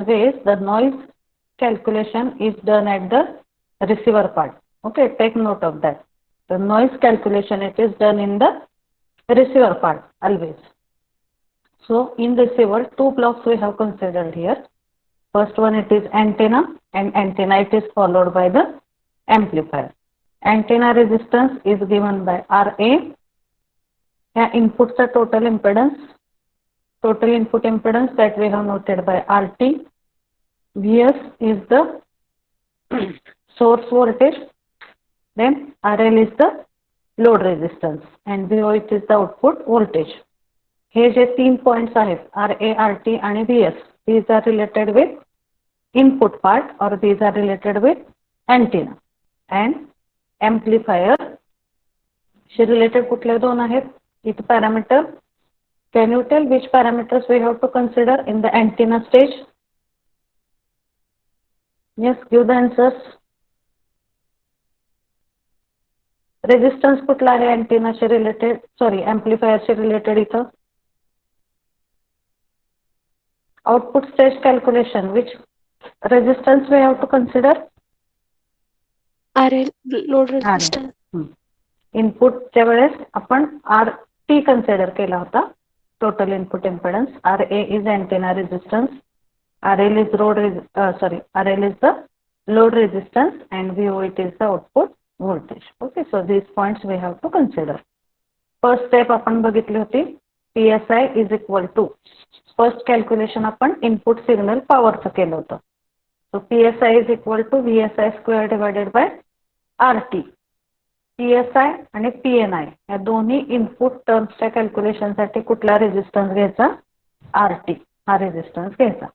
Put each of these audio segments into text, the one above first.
always the noise calculation is done at the receiver part. Okay, take note of that. The noise calculation, it is done in the receiver part always. So in receiver, two blocks we have considered here. First one, it is antenna, and antenna it is followed by the amplifier. Antenna resistance is given by RA. Yeah, inputs the total impedance. Total input impedance that we have noted by RT. Vs is the source voltage. Then RL is the load resistance and VO it is the output voltage. हे जे 3 points आहेत RA, RT आणि VS, these are related with input part or these are related with antenna. And amplifier she related कुठले दोन आहेत? Its parameter. Can you tell which parameters we have to consider in the antenna stage? Yes, give the answers. Resistance कुठला आहे antenna शी related, sorry amplifier शी related इथं? Output stage calculation, which resistance we have to consider? RL, load resistance. Input च्या वेळेस आपण RT consider केला होता, total input impedance. RA is antenna resistance, RL is the load resistance and VO it is the output voltage. Okay, so these points we have to consider. First step आपण बघितली होती, PSI is equal to, first calculation आपण input signal power चं केलं होतं. So PSI is equal to VSI square divided by RT. PSI आणि PNI या दोन्ही इनपुट टर्म्सच्या कॅल्क्युलेशन साठी कुठला रेजिस्टन्स घ्यायचा? RT हा रेजिस्टन्स घ्यायचा.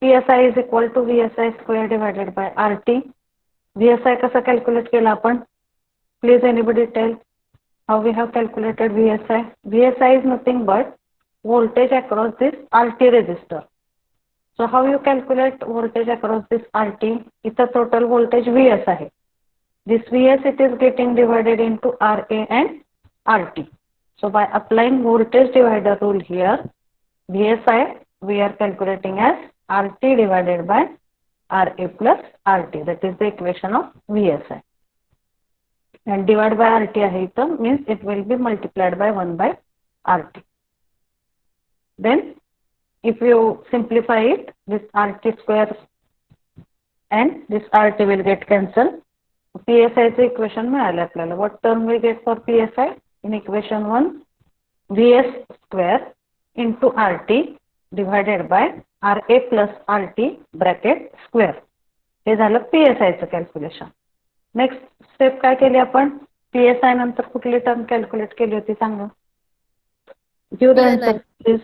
PSI is equal to VSI square divided by RT. VSI कसा कॅल्क्युलेट केला आपण? Please anybody tell how we have calculated VSI? VSI is nothing but voltage across this RT resistor. So how you calculate voltage across this RT? इथं total voltage VS आहे. This VS it is getting divided into RA and RT. So by applying voltage divider rule here, VSI we are calculating as RT divided by RA plus RT. That is the equation of VSI. And divided by RT आहे इथं means it will be multiplied by 1 by RT. Then if you simplify it, this RT square and this RT will get cancelled. PSI चे equation मिळाले आपल्याला. What term we get for PSI? In equation 1, VS square into RT divided by RA plus RT bracket square. हे झालं PSI चं calculation. Next step काय केली आपण? PSI नंतर कुठली टर्म कॅल्क्युलेट केली होती सांगा? Give the answer please.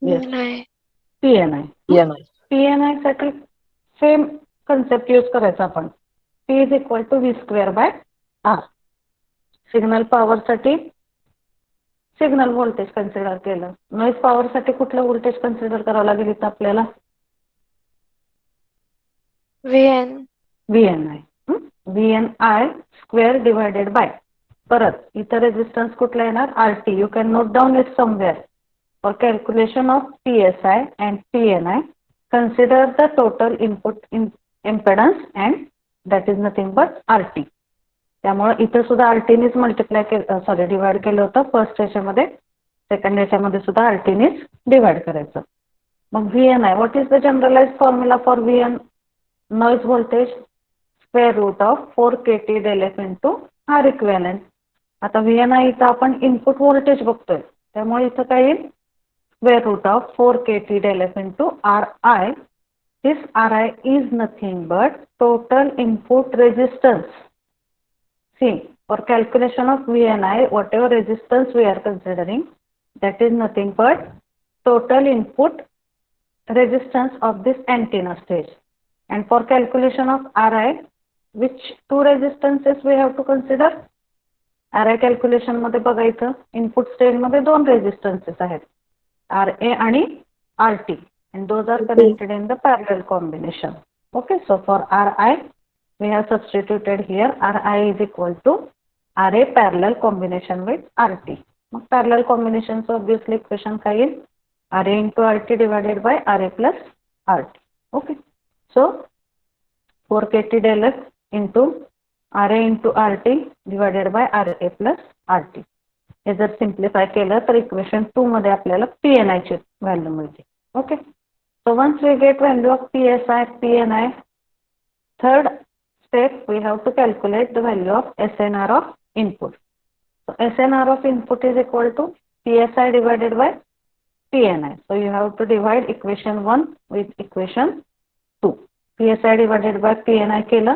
PNI. PNI साठी सेम कन्सेप्ट यूज करायचा आपण. P is equal to V square by R. Signal power साठी सिग्नल व्होल्टेज कन्सिडर केलं. नॉइज पॉवर साठी कुठलं व्होल्टेज कन्सिडर करावं लागेल इथं आपल्याला? VNI. VNI square divided bye, परत इथं रेजिस्टन्स कुठला येणार? RT. You can note down it somewhere. For calculation of PSI and PNI, consider the total input impedance and that is nothing but RT. त्यामुळे इथे सुद्धा RT नेच multiply केलं, divide केलं होतं फर्स्ट याच्यामध्ये. सेकंड याच्यामध्ये सुद्धा RT नेच डिवाइड करायचं. मग VNI, what is the generalize formula for VN? Noise voltage square root of 4 KT del F into R equivalent. आता VNI इथं आपण इनपुट व्होल्टेज बघतोय, त्यामुळे इथं काय येईल? Square root of 4 KT del F into RI. This RI is nothing but total input resistance. See, for calculation of VNI, whatever resistance we are considering, that is nothing but total input resistance of this antenna stage. And for calculation of RI, which two resistances we have to consider? RI calculation मध्ये बघायचं, input stage मध्ये दोन रेजिस्टन्सेस आहेत, RA आणि RT. And those are connected in the parallel combination. Okay, so for RI we have substituted here RI is equal to RA parallel combination with RT. Parallel combination, so obviously equation काय येईल? RA into RT divided by RA plus RT. Okay, so 4KT del F into RA into RT divided by RA plus RT. हे जर simplify केलं तर equation 2 मध्ये आपल्याला PNI ची value मिळते. Okay, so once we get value of PSI, PNI, third step we have to calculate the value of SNR of input. So SNR of input is equal to PSI divided by PNI. So you have to divide equation 1 with equation 2. PSI divided by PNI केलं,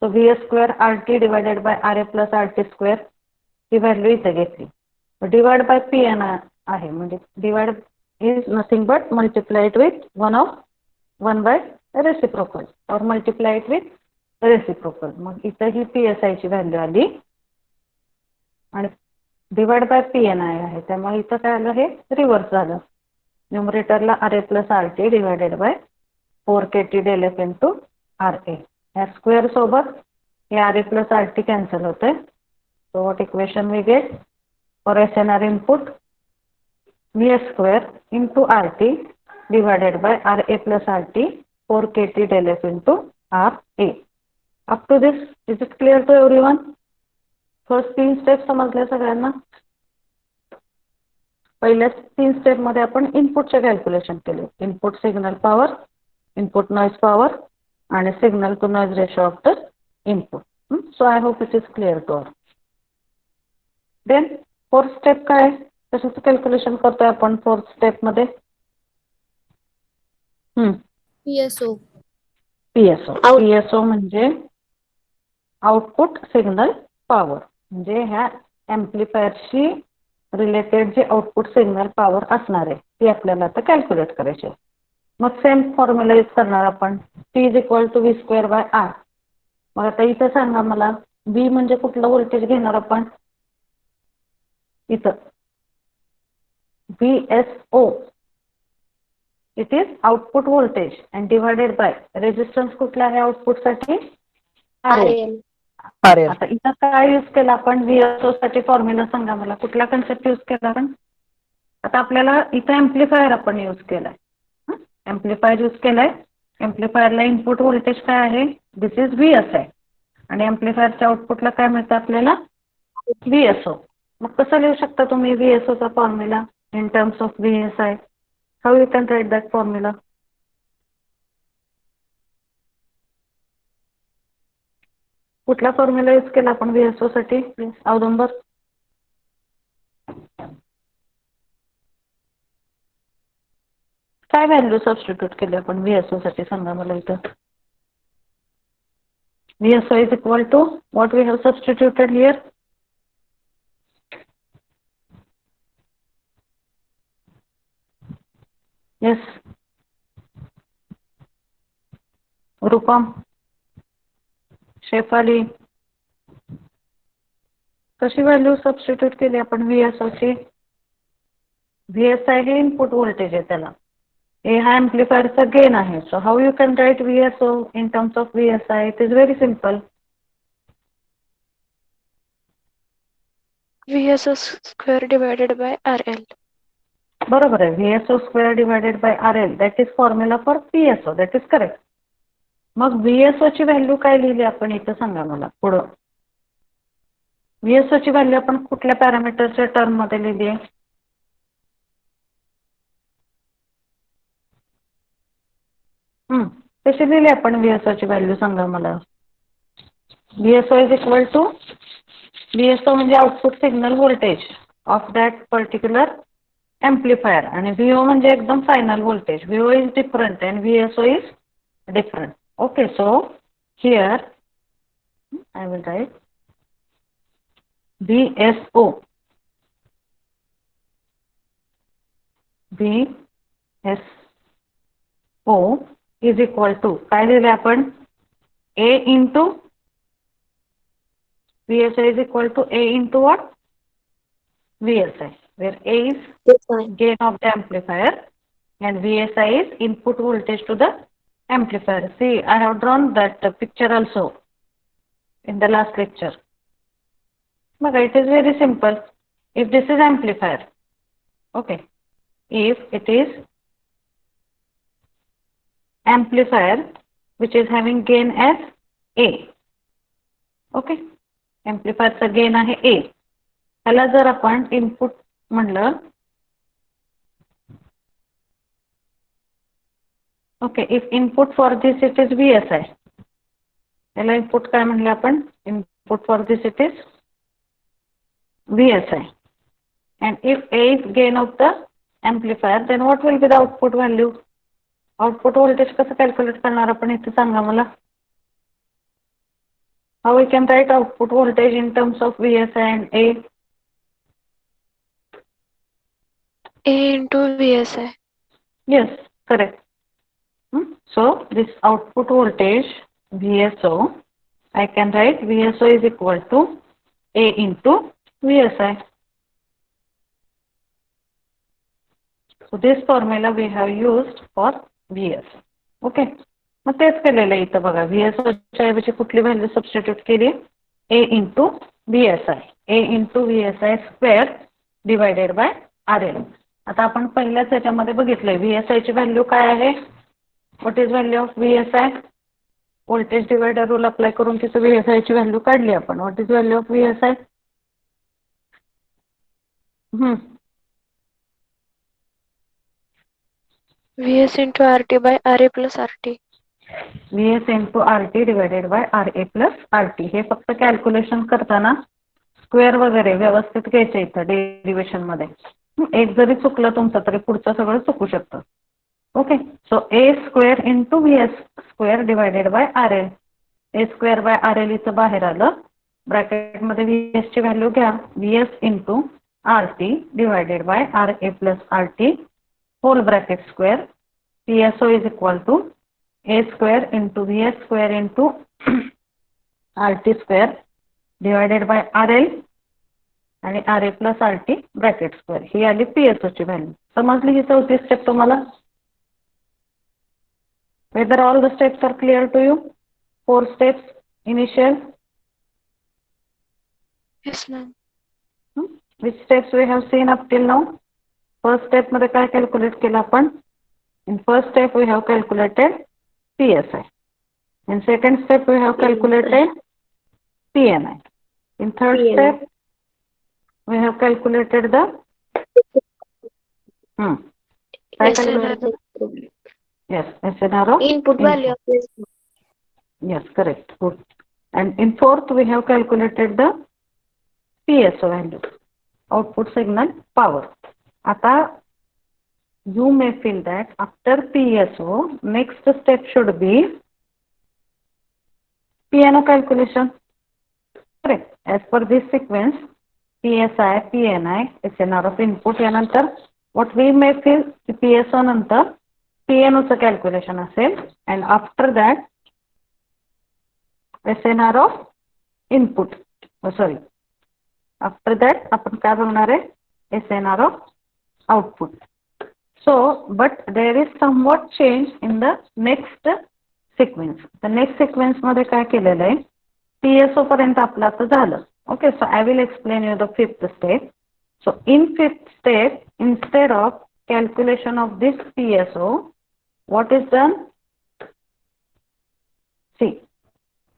so V square RT divided by RA plus RT square ही value इथे घेतली. Divide by PNI आहे, म्हणजे divide is nothing but multiply it with 1 by reciprocal और multiply it with reciprocal. मग इथे ही PSI ची व्हॅल्यू आली आणि डिवाइड बाय PNI आहे, त्यामुळे इथं काय आलं, हे रिव्हर्स झालं. न्यूमरेटरला RA plus RT divided bye 4KT del F into RA. या स्क्वेअर सोबत हे RA प्लस RT कॅन्सल होते. So what equation we get for SNR input? Vs square into RT divided by RA plus RT 4KT del F into RA. Up to this, is it clear to everyone? First 3 steps समजल्या सगळ्यांना? पहिल्या 3 step मध्ये आपण इनपुटचे calculation केले. Input signal power, input noise power आणि signal to noise ratio of the input. So I hope it is clear to all. Then fourth step काय, कशाचं कॅल्क्युलेशन करतोय आपण फोर्थ स्टेप मध्ये? PSO. PSO म्हणजे आउटपुट सिग्नल पॉवर, म्हणजे ह्या एम्प्लिफायरशी रिलेटेड जे आउटपुट सिग्नल पॉवर असणार आहे ती आपल्याला आता कॅल्क्युलेट करायची आहे. मग सेम फॉर्म्युला यूज करणार आपण, P is equal to V square by R. मग आता इथं सांगा मला, V म्हणजे कुठलं व्होल्टेज घेणार आपण? इथं VSO, it is output voltage and divided by resistance कुठला आहे आउटपुट साठी? RL. आता इथं काय यूज केला आपण VSO साठी? फॉर्म्युला सांगा मला, कुठला कन्सेप्ट यूज केला आपण? आता आपल्याला इथं एम्प्लिफायर आपण यूज केलाय, एम्प्लिफायर यूज केलाय. एम्प्लिफायरला इनपुट व्होल्टेज काय आहे? दिस इज VS आहे आणि एम्प्लिफायरच्या आउटपुटला काय मिळतं आपल्याला? VSO. मग कसं लिहू शकता तुम्ही VSO चा formula in terms of VSI? How you can write that formula? कुठला फॉर्म्युला यूज केला आपण VSO साठी? औदुंबर, काय व्हॅल्यू सबस्टिट्यूट केली आपण VSO साठी सांगा मला इथं? VSO is equal to what we have substituted here? Yes, Rupam, Shefali, कशी व्हॅल्यू सबस्टिट्यूट केली आपण VSO ची? VSI हे इनपुट व्होल्टेज आहे, त्याला हे हा एम्प्लिफायरचा गेन आहे. So how you can write VSO in terms of VSI? It is very simple. VSO square divided by RL. बरोबर आहे, VSO square divided by RL, that is formula for PSO, that is correct. मग VSO ची value काय लिहिली आपण इथं सांगा मला पुढं? VSO ची व्हॅल्यू आपण कुठल्या पॅरामीटरच्या टर्म मध्ये लिहिली आहे? कशी लिहिली आपण VSO ची व्हॅल्यू सांगा मला? VSO is equal to, VSO म्हणजे output signal voltage of that particular amplifier आणि VO म्हणजे एकदम final voltage. VO is different and VSO is different. Okay, so here I will write VSO. VSO is equal to काय लिहिले आपण? A into VSO is equal to A into what? VSI, where A is gain of the amplifier and VSI is input voltage to the amplifier. See, I have drawn that picture also in the last lecture. But it is very simple. If this is amplifier, okay, if it is amplifier which is having gain as A. Okay, एम्प्लिफायरचा gain आहे A. त्याला जर आपण input म्हणलं, okay, if input for this it is VS आहे, त्याला input काय म्हणले आपण, input for this it is VS आहे. And if A is gain of the amplifier, then what will be the output value? Output voltage कसं calculate करणार आपण इथे सांगा मला. How we can write output voltage in terms of VS and A? A into VSI. Yes, correct. So this output voltage VSO, I can write VSO is equal to A into VSI. So this formula we have used for VS. Okay. मग तेच केलेलं आहे इथं बघा, VSO च्या ऐवजी कुठली value substitute केली, A into VSI. A into VSI square divided by RL. आता आपण पहिल्याच याच्यामध्ये बघितलंय VSI ची व्हॅल्यू काय आहे. What is value of VSI? Voltage divider rule apply करून तिथं VSI ची व्हॅल्यू काढली आपण. What is value of VSI? VS into RT by RA plus RT. VS into RT divided by RA plus RT. हे फक्त calculation करताना square वगैरे व्यवस्थित घ्यायचं इथं डेरिव्हेशन मध्ये. एक जरी चुकलं तुमचं तरी पुढचं सगळं चुकू शकतं. Okay, so A square into VS square divided by RL. A square by RL इथं बाहेर आलं. ब्रॅकेटमध्ये VS ची व्हॅल्यू घ्या, VS into RT divided by RA plus RT whole bracket square. PSO is equal to A square into VS square into RT square divided by RL आणि RA plus RT bracket square. ही आली PSO ची value. समजली ही चौथी step तुम्हाला? Whether all the steps are clear to you? 4 steps initial. Yes, ma'am. Which steps we have seen up till now? First step मध्ये काय calculate केलं आपण? In first step we have calculated PSI. In second step we have calculated PNI. In third step we have calculated the SNR. Yes, SNR of Input value of this. Yes, correct. Good. And in fourth we have calculated the PSO value, output signal power. आता you may feel that after PSO, next step should be PNO calculation. Correct. As per this sequence, PSI, PNI, SNR of input यानंतर what we may feel PSO नंतर PNO चं calculation असेल, and after that SNR of input. Sorry. After that आपण काय बघणार आहे, SNR of output. So, but there is somewhat change in the next sequence. The next sequence मध्ये काय केलेलं आहे, PSO पर्यंत आपलं आता झालं. Okay, so I will explain you the fifth step. So, in fifth step, instead of calculation of this PSO, what is done? See,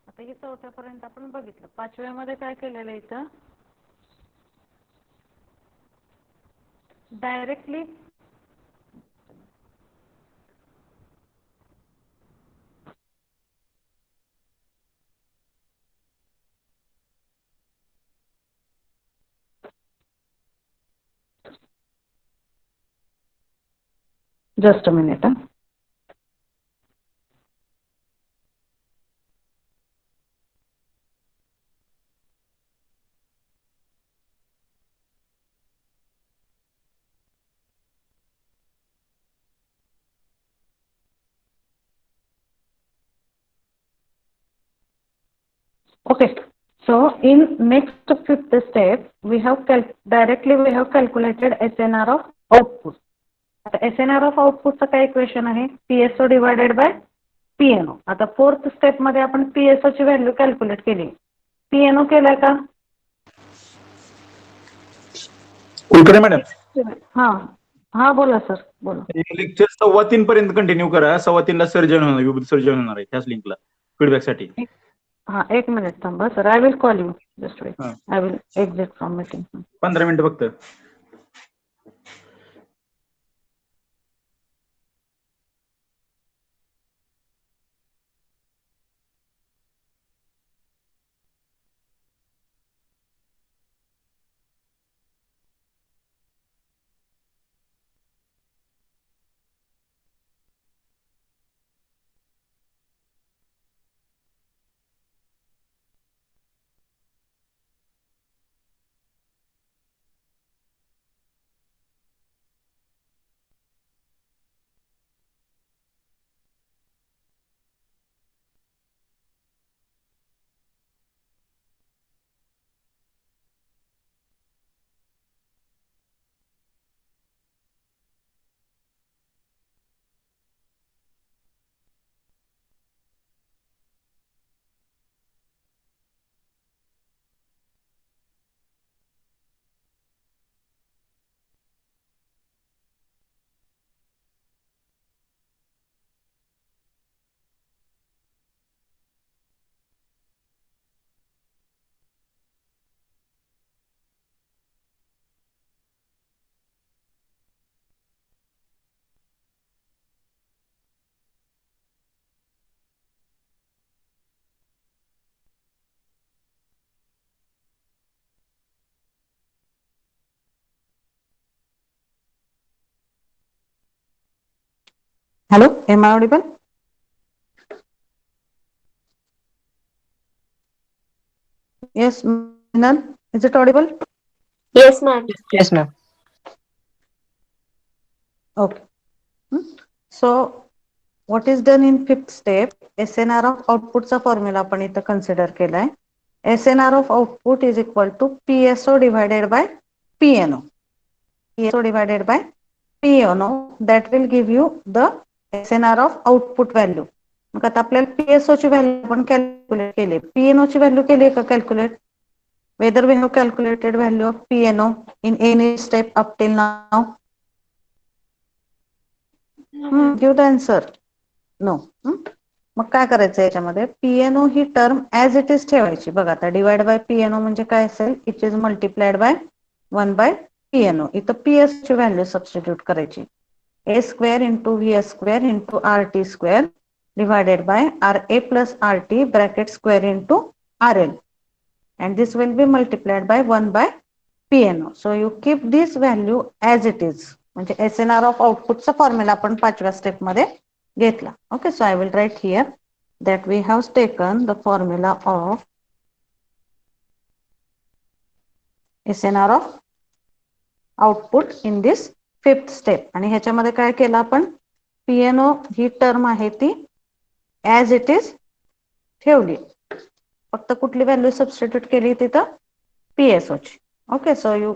आता ही चौथ्यापर्यंत आपण बघितलं. पाचव्यामध्ये काय केलेलं आहे इथं, directly just a minute. Okay, so in next fifth step, we have directly we have calculated SNR of output. SNR of output चा काय equation आहे, PSO डिवायडेड बाय PNO. आता फोर्थ स्टेप मध्ये आपण PSO ची व्हॅल्यू कॅल्क्युलेट केली. PNO केलाय का? कुलकर्णी मॅडम, हा, हा बोला सर, बोला. लेक्चर 2:15 पर्यंत कंटिन्यू करा. 2:15 सर्जन होणार, विभूत सर्जन होणार आहे त्याच लिंकला फीडबॅक साठी. हा, 1 मिनिट थांबा sir. I will call you. Just wait. हा. I will exit from meeting. 15 मिनिटं फक्त. Hello, am I audible? Yes, Minal, is it audible? Yes, ma'am. Yes, ma'am. Okay. So, what is done in 5th step? SNR of outputचा formula आपण इथं consider केलाय. SNR of output is equal to PSO divided by PNO. PSO divided by PNO, that will give you the SNR of output value. मग आता आपल्याला PSO ची value आपण calculate केली. PNO ची व्हॅल्यू केली का calculate? Whether we have calculated value of PNO in any step up till now? Give the answer. No. मग काय करायचं याच्यामध्ये? PNO ही टर्म ऍज इट इज ठेवायची. बघा आता डिवाइड बाय PNO म्हणजे काय असेल? It is multiplied by 1 by PNO. इथं PS ची व्हॅल्यू सबस्टिट्यूट करायची. A square into VS square into RT square divided by RA plus RT bracket square into RL. And this will be multiplied by 1 by PNO. So you keep this value as it is. म्हणजे SNR of output चा formula आपण 5व्या step मध्ये घेतला. Okay, so I will write here that we have taken the formula of SNR of output in this 5th step. आणि ह्याच्यामध्ये काय केलं आपण? PNO ही टर्म आहे ती as it is ठेवली. फक्त कुठली व्हॅल्यू सबस्टिट्यूट केली तिथं? PSO ची. Okay, so you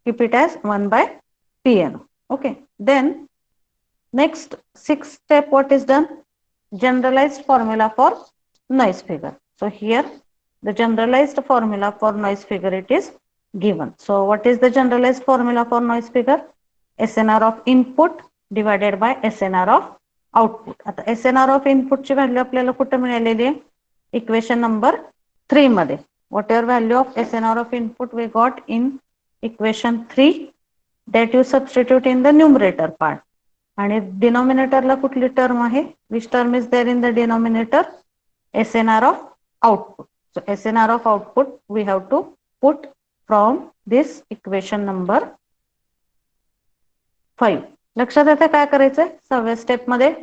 keep it as 1 by PNO. Okay, then next 6th step, what is done? Generalized formula for noise figure. So here the generalized formula for noise figure, it is given. So what is the generalized formula for noise figure? SNR of input divided by SNR of output. आता SNR of input ची value आपल्याला कुठे मिळालेली आहे? Equation number 3 मध्ये. Whatever value of SNR of input we got in equation 3, that you substitute in the numerator part. आणि डिनॉमिनेटरला कुठली term आहे? Which term is there in the denominator? SNR of output. So SNR of output we have to put from this equation number 5. लक्षात येते काय करायचंय 6व्या step मध्ये?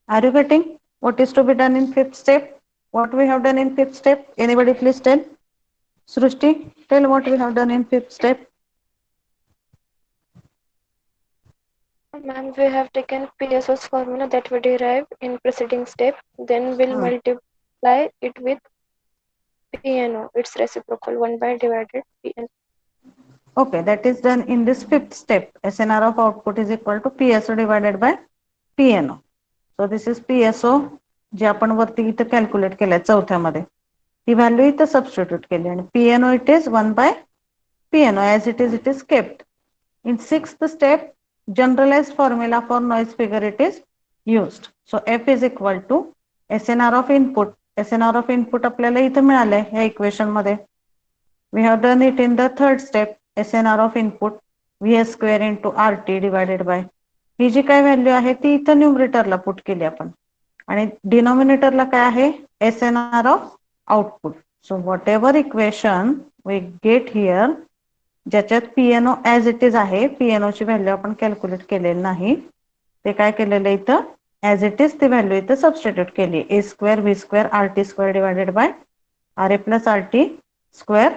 Are you getting what is to be done in 5th step? What we have done in 5th step? Anybody please tell. Srushti, tell what we have done in 5th step. Ma'am, we have taken PSO's formula that we derived in preceding step, then we'll multiply it with PNO, its reciprocal 1 by divided PNO. Okay, that is done in this 5th step. SNR of output is equal to PSO divided by PNO. So this is PSO जे आपण वरती इथं calculate केलंय 4थ्यामध्ये. ती value इथं substitute केली आणि PNO it is 1 by PNO as it is kept. In sixth step, generalized formula for noise figure it is used. So F is equal to SNR of input. SNR of input आपल्याला इथं मिळालंय या equation मध्ये. We have done it in the third step. SNR of input VS square into RT divided by ही जी काय value आहे ती इथं न्यूमरेटरला put केली आपण आणि डिनॉमिनेटरला काय आहे SNR of output. So whatever equation we get here ज्याच्यात पीएनओ ऍज इट इज आहे पीएनओ ची व्हॅल्यू आपण कॅल्क्युलेट केलेली नाही ते काय केलेलं इथं ऍज इट इज ती व्हॅल्यू इथं सबस्टिट्यूट केली A square V square R T square divided by R A plus R T square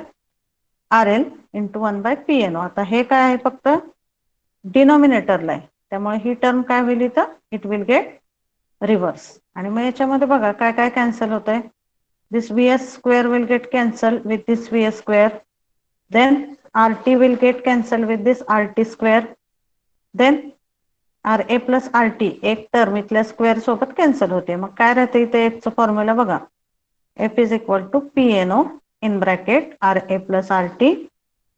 R L into 1 by PNO. आता हे काय आहे फक्त डिनॉमिनेटरला आहे त्यामुळे ही टर्म काय होईल इथं इट विल गेट रिव्हर्स आणि मग याच्यामध्ये बघा काय काय कॅन्सल होत आहे. दिस VS square will get cancelled with this VS square. Then RT will get cancelled with this RT square. Then RA plus RT एक टर्म इथल्या स्क्वेअर सोबत कॅन्सल होते मग काय राहते इथे F चा फॉर्म्युला बघा F is equal to PNO in bracket RA plus RT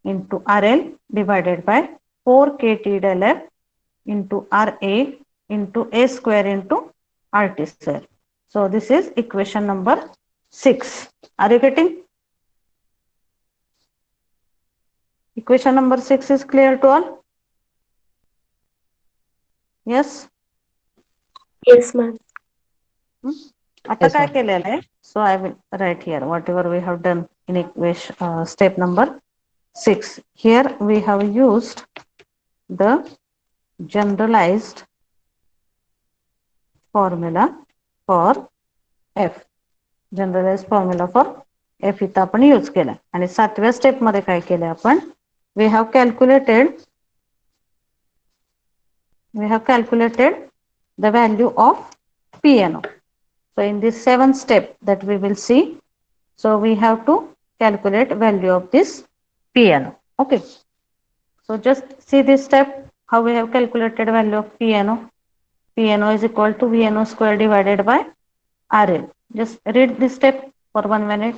into RL divided by 4 KT del F into RA into A square into RT square. So this is equation number 6. Are you getting? Equation number 6 is clear to all? Yes? Yes, ma'am. आता Yes, काय ma'am. केलेलं आहे so I will write here what ever we have done in equation step number 6 here we have used the generalized formula for F generalized formula for F इथं आपण use केला आणि 7व्या step मध्ये काय केलं आपण we have calculated the value of PNO. So in this 7th step that we will see, so we have to calculate value of this PNO. Okay. So just see this step how we have calculated value of PNO. PNO is equal to VNO square divided by RL. Just read this step for 1 minute.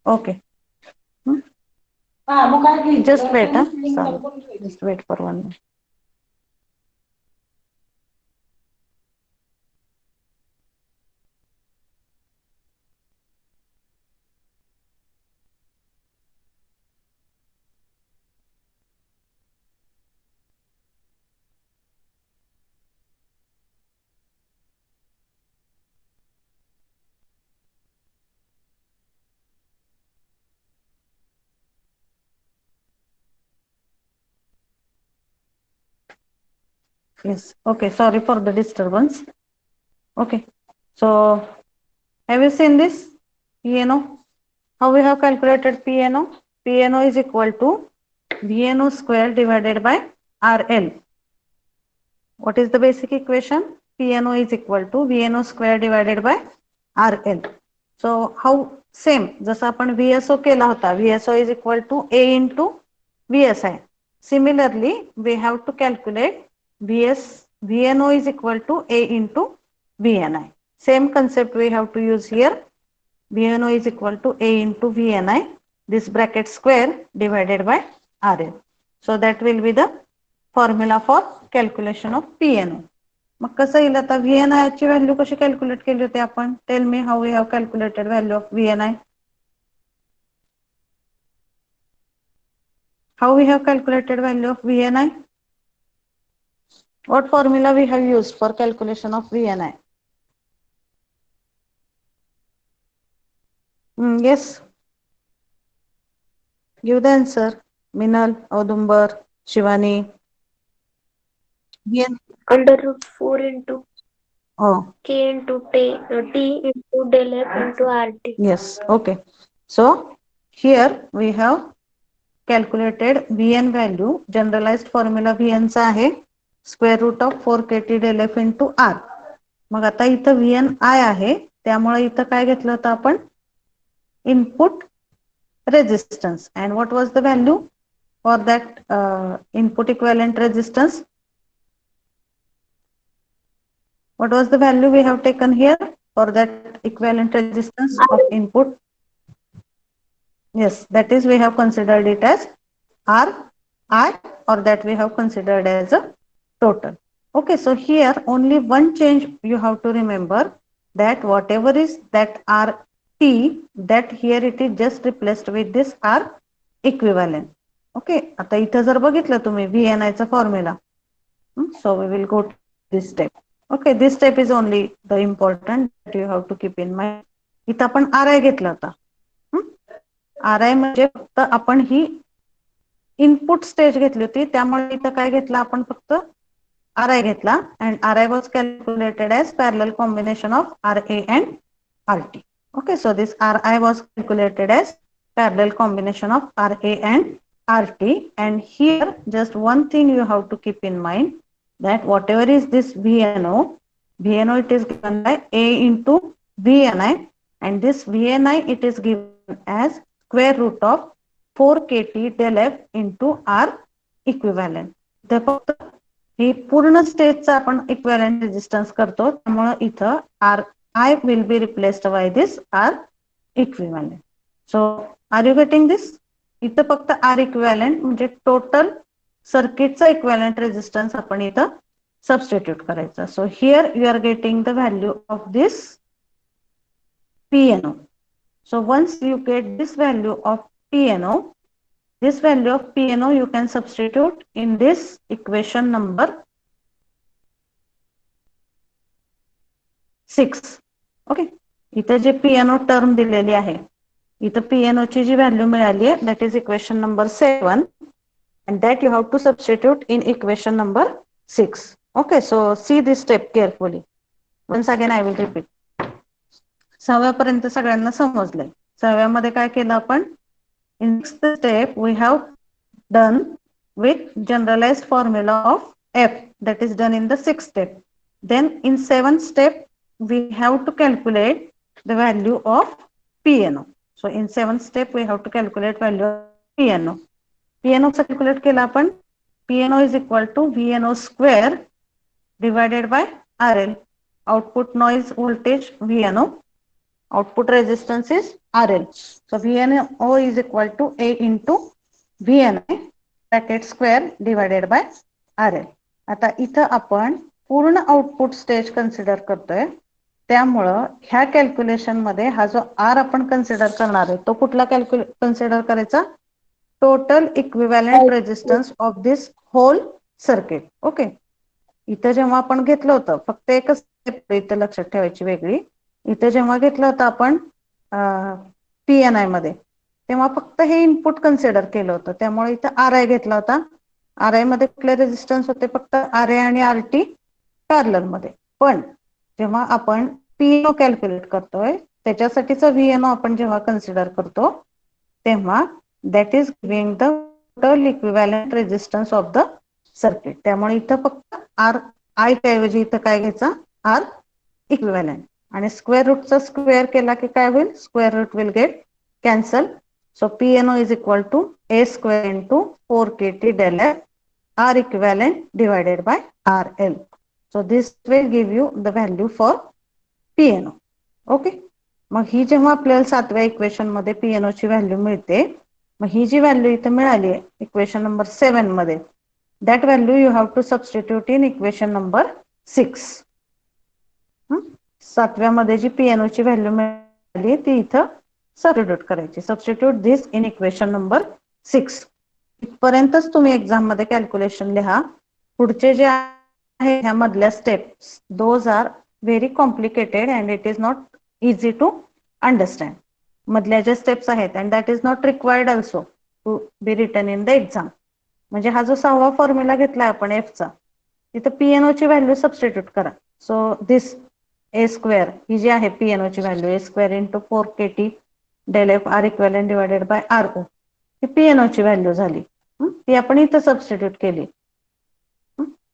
Okay. Just wait, sorry. Just wait for 1 minute. Yes. Okay. Sorry for the disturbance. Okay. So, have you seen this PNO? How we have calculated PNO? PNO is equal to VNO square divided by RL. What is the basic equation? PNO is equal to VNO square divided by RL. So, how same जसं आपण VSO केला होता, VSO is equal to A into VSI. Similarly, we have to calculate VNO is equal to A into VNI. Same concept we have to use here. VNO is equal to A into VNI, this bracket square divided by RL. So that will be the formula for calculation of PNO. मग कसं येईल आता VNI ची value कशी calculate केली होती आपण? Tell me how we have calculated value of VNI. How we have calculated value of VNI? What formula we have used for calculation of VNI? Yes. Give the answer. Minal, Audumbar, Shivani. VN. Under root 4 into Oh. K into T into del F into RT. Yes. Okay. So here we have calculated VN value. Generalized formula VN चा आहे square root of 4KT del F into R. मग आता इथं VNI आहे त्यामुळे इथं काय घेतलं होतं आपण input resistance. And what was the value for that input equivalent resistance? What was the value we have taken here for that equivalent resistance of input? Yes, that is we have considered it as RI, or that we have considered as a total. Okay, so here only one change you have to remember, that whatever is that RT, that here it is just replaced with this R equivalent. Okay, आता इथं जर बघितलं तुम्ही VNI चा formula, so we will go to this step. Okay, this step is only the important that you have to keep in mind. इथं आपण RI घेतला होता. RI म्हणजे फक्त आपण ही इनपुट स्टेज घेतली होती, त्यामुळे इथं काय घेतलं आपण फक्त RI घेतला, and RI was calculated as parallel combination of RA and RT. Okay, so this RI was calculated as parallel combination of RA and RT, and here just one thing you have to keep in mind, that whatever is this VNO it is given by A into VNI, and this VNI it is given as square root of 4KT del F into R equivalent. ते फक्त ही पूर्ण स्टेजचा आपण equivalent resistance करतो, त्यामुळे इथं RI will be replaced by this R equivalent. So are you getting this? इथं फक्त R equivalent म्हणजे टोटल सर्किटचा इक्विव्हॅलेंट रेजिस्टन्स आपण इथं सबस्टिट्यूट करायचा. So here you are getting the value of this PNO. So once you get this value of PNO, this value of PNO you can substitute in this equation number 6. Okay, इथे जे PNO term दिलेली आहे, इथं PNO ची जी value मिळाली आहे, that is equation number 7, and that you have to substitute in equation number 6. Okay, so see this step carefully. Once again I will repeat. 6व्या पर्यंत सगळ्यांना समजलंय. 6व्यामध्ये काय केलं आपण? In 6th step we have done with generalized formula of F, that is done in the 6th step. Then in 7th step we have to calculate the value of PNO. So in 7th step we have to calculate value of PNO. PNO calculate केला आपण. PNO is equal to VNO square divided by RL. Output noise voltage VNO. Output resistance is RL. So VNO is equal to A into VNI bracket square divided by RL. आता इथं आपण पूर्ण output stage consider करतोय, त्यामुळं ह्या calculation मध्ये हा जो R आपण कन्सिडर करणार आहे तो कुठला कन्सिडर करायचा, total equivalent resistance of this whole circuit. Okay, इथं जेव्हा आपण घेतलं होतं फक्त एकच स्टेप इथं लक्षात ठेवायची वेगळी, इथं जेव्हा घेतलं होतं आपण PNI मध्ये तेव्हा फक्त हे इनपुट कन्सिडर केलं होतं, त्यामुळे इथं RI घेतला होता. RI मध्ये कुठले रेजिस्टन्स होते, फक्त RA आणि RT पॅरलल मध्ये. पण जेव्हा आपण PNO कॅल्क्युलेट करतोय त्याच्यासाठीचा VNO आपण जेव्हा कन्सिडर करतो तेव्हा that is giving the total equivalent resistance of the circuit. त्यामुळे इथं फक्त RI ऐवजी इथं काय घ्यायचा, R इक्विव्हॅलेंट. आणि स्क्वेअर रूटचा स्क्वेअर केला की काय होईल, square root will get cancel. So PNO is equal to A square into 4KT del F R equivalent divided by RL. So this will give you the value for PNO. Okay, मग ही जेव्हा आपल्याला सातव्या equation मध्ये PNO ची value मिळते, मग ही जी value इथं मिळाली आहे इक्वेशन नंबर 7 मध्ये, that value you have to substitute in equation number 6. सातव्या मध्ये जी PNO ची व्हॅल्यू मिळाली ती इथं सबस्टिट्यूट करायची. Substitute this in equation number 6. इथपर्यंतच तुम्ही एक्झाम मध्ये कॅल्क्युलेशन लिहा. पुढचे जे आहे ह्या मधल्या steps, those are very complicated and it is not easy to understand. मधल्या ज्या स्टेप्स आहेत and that is not required also to be written in the exam. म्हणजे हा जो 6वा फॉर्म्युला घेतलाय आपण एफचा, तिथं PNO ची व्हॅल्यू सबस्टिट्यूट करा. सो दिस A स्क्वेअर ही जी आहे PNO ची value A square into 4KT del F R equivalent divided by RO ही PNO ची व्हॅल्यू झाली. ती आपण इथं सबस्टिट्यूट केली.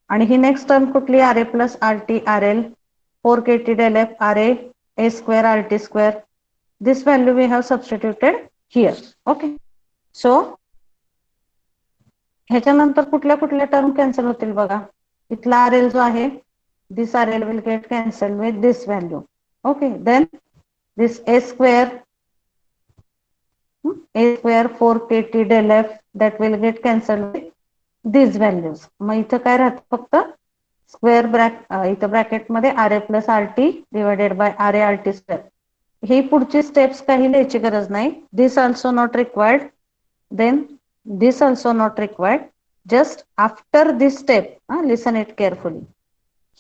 आणि ही नेक्स्ट टर्म कुठली, RA plus RT RL 4KT del F RA A square RT square. This value we have substituted here. Okay, so ह्याच्यानंतर कुठल्या कुठल्या टर्म कॅन्सल होतील बघा. इथला RL जो आहे, this RL will get cancel with this value. Okay, then this A square A square 4KT del F that will get cancelled with these values. मग इथं काय राहत, फक्त स्क्वेअर इथं ब्रॅकेट मध्ये RA plus RT divided by RA RT square. ही पुढची steps काही लिहायची गरज नाही. This also not required, then this also not required. Just after this step, listen it carefully,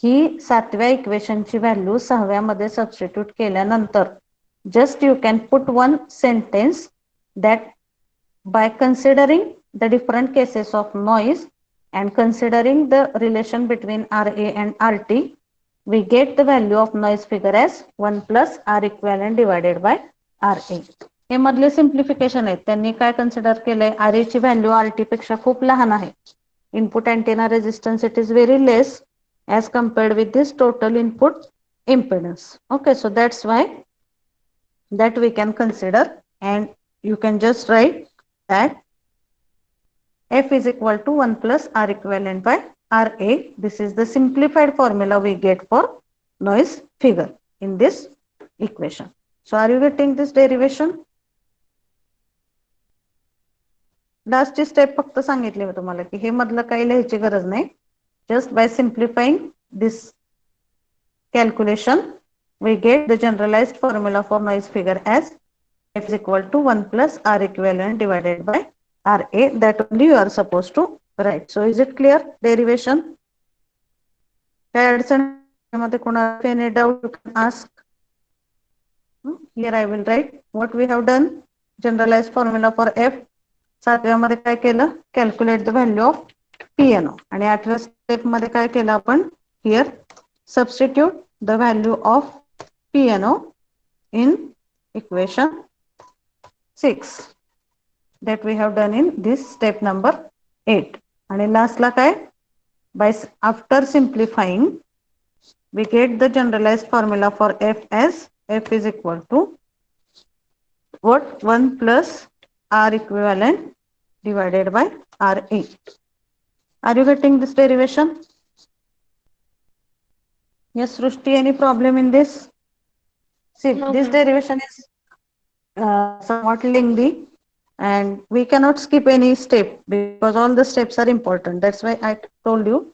ही सातव्या इक्वेशनची व्हॅल्यू 6व्या मध्ये सबस्टिट्यूट केल्यानंतर just you can put one sentence that by considering the different cases of noise and considering the relation between RA and RT, we get the value of noise figure as 1 plus R equivalent divided by RA. हे मधले simplification आहेत. त्यांनी काय consider केलंय, RA ची value RT पेक्षा खूप लहान आहे. Input antenna resistance it is very less as compared with this total input impedance. Okay, so that's why that we can consider, and you can just write that F is equal to 1 plus R equivalent by RA. This is the simplified formula we get for noise figure in this equation. So are you getting this derivation? Last step फक्त सांगितले मी तुम्हाला की हे मधलं काही लिहायची गरज नाही. Just by simplifying this calculation, we get the generalized formula for noise figure as F is equal to 1 plus R equivalent divided by RA. That only you are supposed to write. So is it clear derivation? काय अडचण मध्ये कोणाला any doubt you can ask. Here I will write what we have done. Generalized formula for F. सातव्या मध्ये काय केलं, calculate the value of PNO. आणि 8व्या step मध्ये काय केलं आपण, here substitute the value of PNO in equation 6 that we have done in this step number 8. आणि लास्टला काय, by after simplifying we get the generalized formula for F as F is equal to what, 1 plus R equivalent divided by RA. Are you getting this derivation? Yes, Srushti, any problem in this? See, No, this ma'am. derivation is somewhat lengthy, and we cannot skip any step because all the steps are important. That's why I told you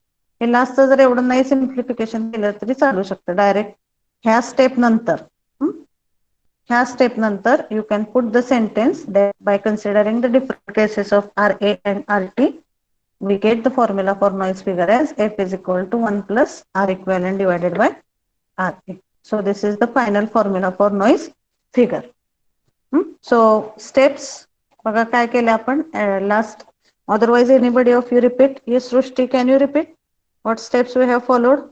हे last जर एवढं नाही simplification केलं तरी चालू शकतं. Direct ह्या step नंतर ह्या स्टेप नंतर you can put the sentence that by considering the different cases of RA and RT we get the formula for noise figure as F is equal to 1 plus R equivalent divided by RA. So this is the final formula for noise figure. So steps बघा काय केलं आपण last. Otherwise anybody of you repeat? Yes, Srushti, can you repeat what steps we have followed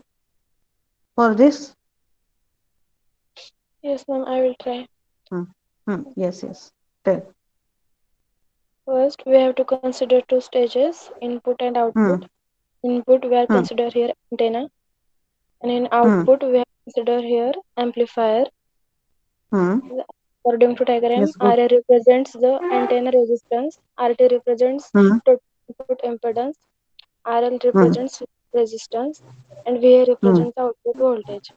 for this? Yes, ma'am, I will try. Yes, yes. Tell. First, we have to consider two stages, input and output. Input, we are consider here antenna, and in output, we have consider here amplifier. According to diagram, Yes, good. RA represents the antenna resistance, RT represents total input impedance, RL represents resistance, and VA represents the output voltage.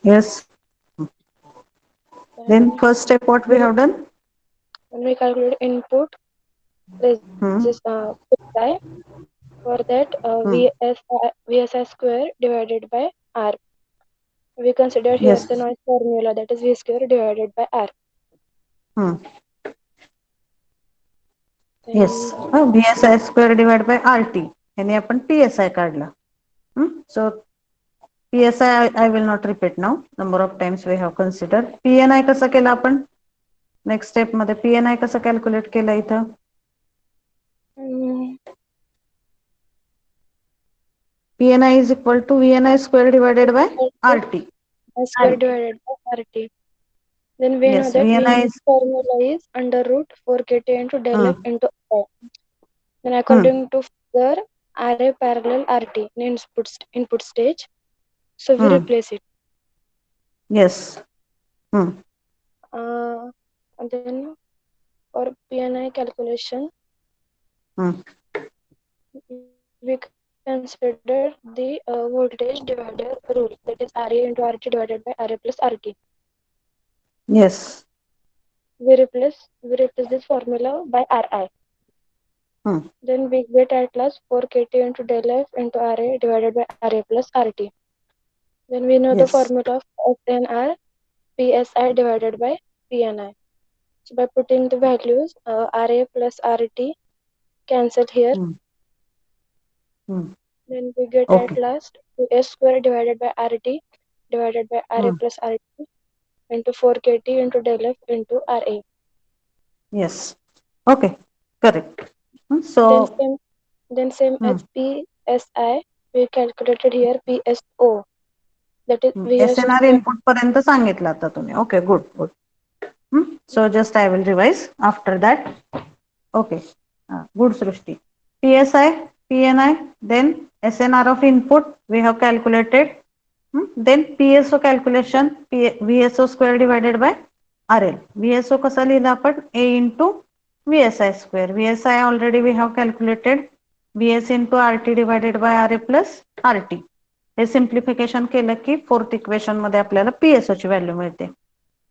Yes. Then first step what we have done? When we calculate input PSI, for that VSI square divided by R. We consider here Yes. the noise formula, that is V square divided by R. Yes. VSI square divided by RT. याने आपण PSI काढला. So PSI I will not repeat now. Number of times we have considered. PNI कसं केलं आपण? Next step मध्ये PNI कसं calculate केलं इथं? PNI is equal to VNI square divided by RT. Square divided by RT. Then we know that VNI formula is under root 4 KT into del F into R. Then according to figure, RA parallel RT in input stage. So we replace it. Yes. And then for PNI calculation, we consider the voltage divider rule, that is RA into RT divided by RA plus RT. Yes. We replace this formula by RI. Then we get at last 4 KT into del F into RA divided by RA plus RT. Then we know the formula of SNR PSI divided by PNI. So by putting the values, RA plus RT cancel here. Then we get at last S square divided by RT divided by RA plus RT into 4 KT into del F into RA. Yes. Okay. Correct. So then same as PSI, we calculated here PSO. That is SNR input पर्यंत सांगितलं आता तुम्ही. Okay, good. So just I will revise after that. Okay. Good, Srushti. PSI, PNI, then SNR of input we have calculated. Then PSO calculation, VSO square divided by RL. VSO कसा लिहिला आपण? A into VSI square. VSI already we have calculated. VS into RT divided by RA plus RT. हे simplification केलं की fourth equation मध्ये आपल्याला PSO ची value मिळते.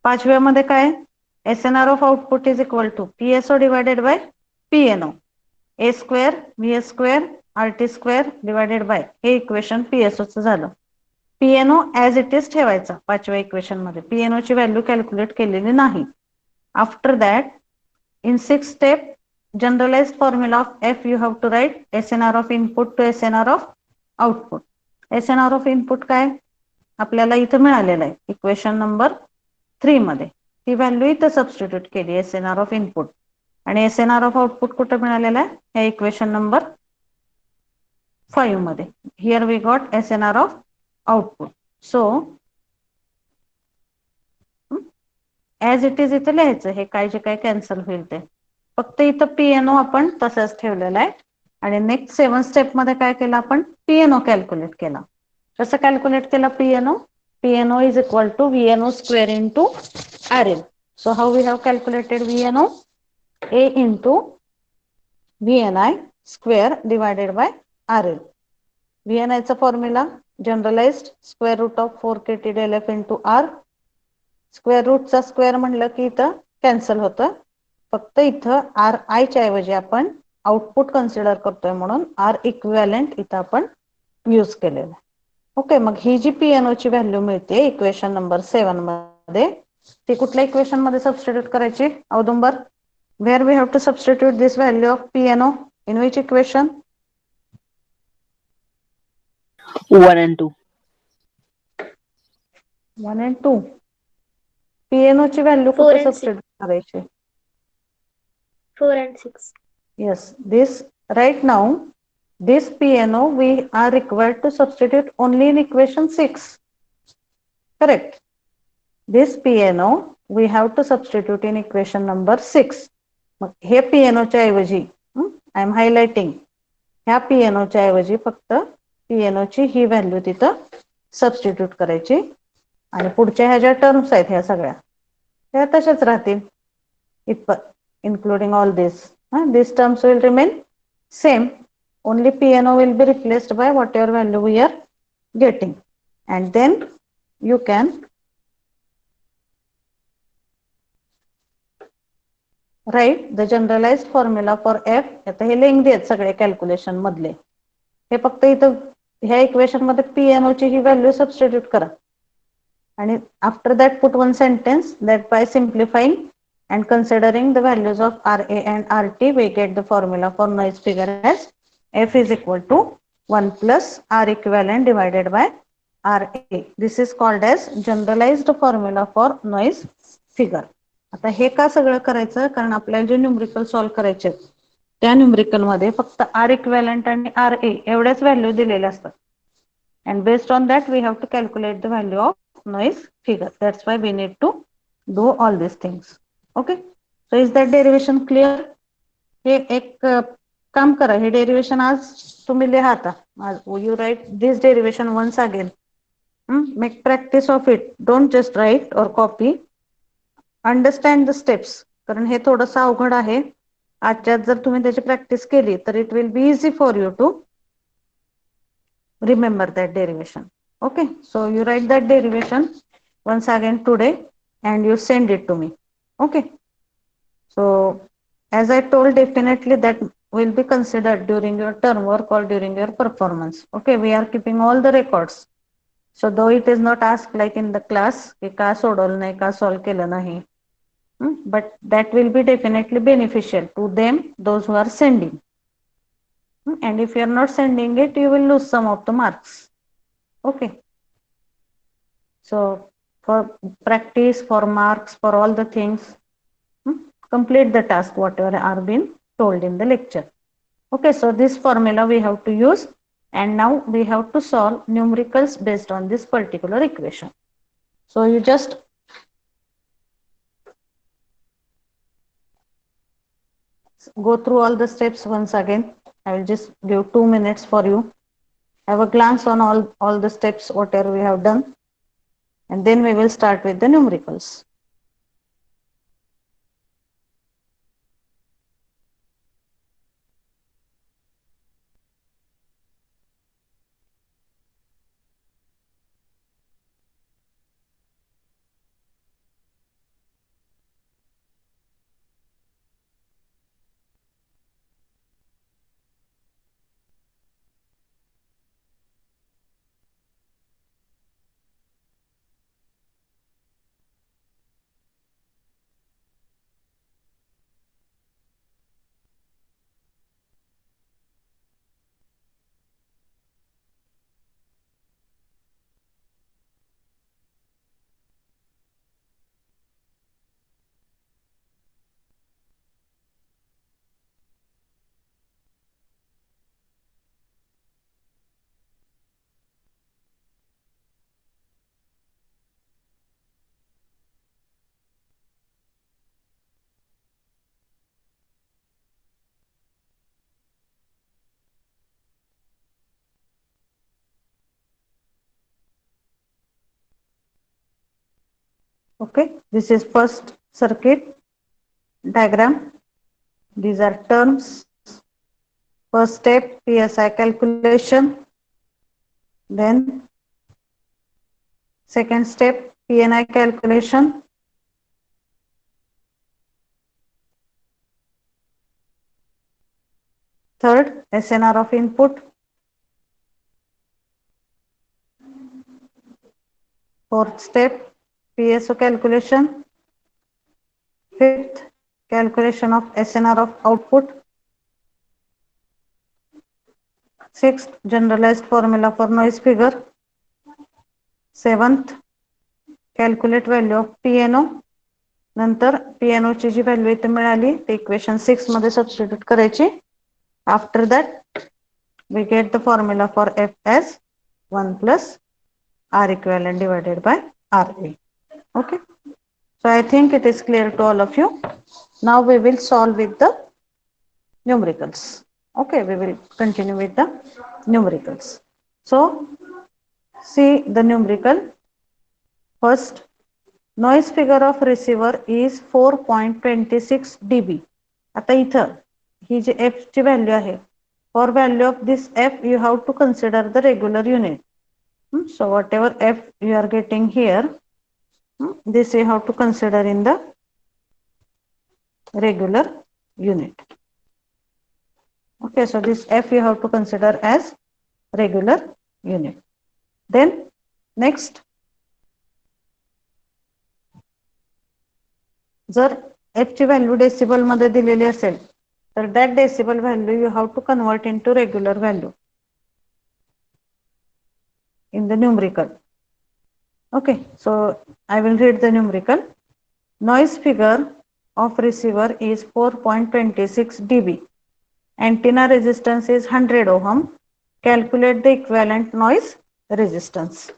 पाचव्यामध्ये काय? SNR of output is equal to PSO divided by PNO. A square, VS square, RT square divided by हे equation PSO चं झालं. PNO as it is ठेवायचा पाचव्या इक्वेशन मध्ये. PNO ची व्हॅल्यू कॅल्क्युलेट केलेली नाही. After that in sixth step generalized formula of F you have to write SNR of input to SNR of output. SNR of input काय? आपल्याला इथं मिळालेलं आहे इक्वेशन नंबर 3 मध्ये. ती व्हॅल्यू इथं सबस्टिट्यूट केली SNR of input. आणि SNR of output कुठं मिळालेलं आहे? या इक्वेशन नंबर 5 मध्ये. Here we got SNR of output. So as it is इथं लिहायचं हे काय जे काय कॅन्सल होईल ते. फक्त इथं PNO आपण तसंच ठेवलेलं आहे. आणि नेक्स्ट 7 स्टेप मध्ये काय केलं आपण? PNO कॅल्क्युलेट केला. कसं कॅल्क्युलेट केला PNO? PNO is equal to VNO square into RL. So how we have calculated VNO? A into VNI square divided by RL. VNI चा formula generalised square root of 4 KT del F into R. Square रूटचा square म्हणलं की इथं cancel होतं. फक्त इथं R I च्या ऐवजी आपण आउटपुट कन्सिडर करतोय म्हणून आर इक्विव्हॅलेंट इथं आपण यूज केलेलं आहे. ओके, मग ही जी पीएनओ ची व्हॅल्यू मिळते इक्वेशन नंबर 7 मध्ये, ती कुठल्या इक्वेशन मध्ये सबस्टिट्यूट करायची Audumbar? Where we have to substitute this value of PNO in which equation? 1 and 2. 1 and 2. PNO ची व्हॅल्यू 4 कुठे and 6. सबस्टिट्यूट करायची? 4 and 6. Yes, this right now, this PNO we are required to substitute only in equation 6. Correct. This PNO we have to substitute in equation number 6. मग हे PNO च्या ऐवजी I am highlighting, ह्या PNO च्या ऐवजी फक्त PNO ची ही value तिथं सबस्टिट्यूट करायची आणि पुढच्या ह्या ज्या टर्म्स आहेत ह्या सगळ्या त्या तशाच राहतील. Including all this. These terms will remain same. Only PNO will be replaced by whatever value we are getting. And then you can write the generalized formula for F. आता हे lengthy आहेत सगळे कॅल्क्युलेशन मधले. हे फक्त इथं ह्या equation मध्ये PNO ची ही व्हॅल्यू सबस्टिट्यूट करा. आणि after that put one sentence that by simplifying and considering the values of RA and RT, we get the formula for noise figure as F is equal to 1 plus R equivalent divided by RA. This is called as generalized formula for noise figure. आता हे का सगळं करायचं? कारण आपल्याला जे numerical solve करायचे त्या न्यूमरिकल मध्ये फक्त R equivalent आणि RA एवढ्याच व्हॅल्यू दिलेल्या असतात. And based on that we have to calculate the value of noise figure. That's why we need to do all these things. Okay, so is that derivation clear? हे एक काम करा, हे derivation आज तुम्ही लिहा आता. You write this derivation once again. Make practice of it. Don't just write or copy. Understand the steps. कारण हे थोडंसं अवघड आहे. आजच्यात जर तुम्ही त्याची प्रॅक्टिस केली तर it will be easy for you to remember that derivation. Okay, so you write that derivation once again today and you send it to me. Okay, so as I told, definitely that will be considered during your term work or during your performance. Okay, we are keeping all the records. So though it is not asked like in the class ki ka sodol nahi ka solve kela nahi, but that will be definitely beneficial to them, those who are sending. And if you are not sending it, you will lose some of the marks. Okay, so for practice, for marks, for all the things, complete the task whatever are been told in the lecture. Okay, so this formula we have to use, and now we have to solve numericals based on this particular equation. So you just go through all the steps once again. I will just give 2 minutes for you. Have a glance on all the steps whatever we have done, and then we will start with the numericals. Okay, this is first circuit diagram. These are terms. First step, PSI calculation. Then second step, PNI calculation. Third, SNR of input. Fourth step, PSO calculation. Fifth, calculation of SNR of output. Sixth, generalized formula for noise figure. Seventh, calculate value of PNO. नंतर PNO ची जी value इथे मिळाली ते equation 6 मध्ये substitute करायची. After that we get the formula for F as 1 plus R equivalent divided by RA. Okay. So I think it is clear to all of you. Now we will solve with the numericals. Okay, we will continue with the numericals. So see the numerical. First, noise figure of receiver is 4.26 dB. आता इथं ही जी F ची value आहे, for value of this F you have to consider the regular unit. So whatever F you are getting here, this you have to consider in the regular unit. Okay, so this F you have to consider as regular unit. Then next, जर F ची value decibel मध्ये दिलेली असेल तर that decibel value you have to convert into regular value in the numerical. Okay, so I will read the numerical. Noise figure of receiver is 4.26 dB. Antenna resistance is 100 ohm. Calculate the equivalent noise resistance.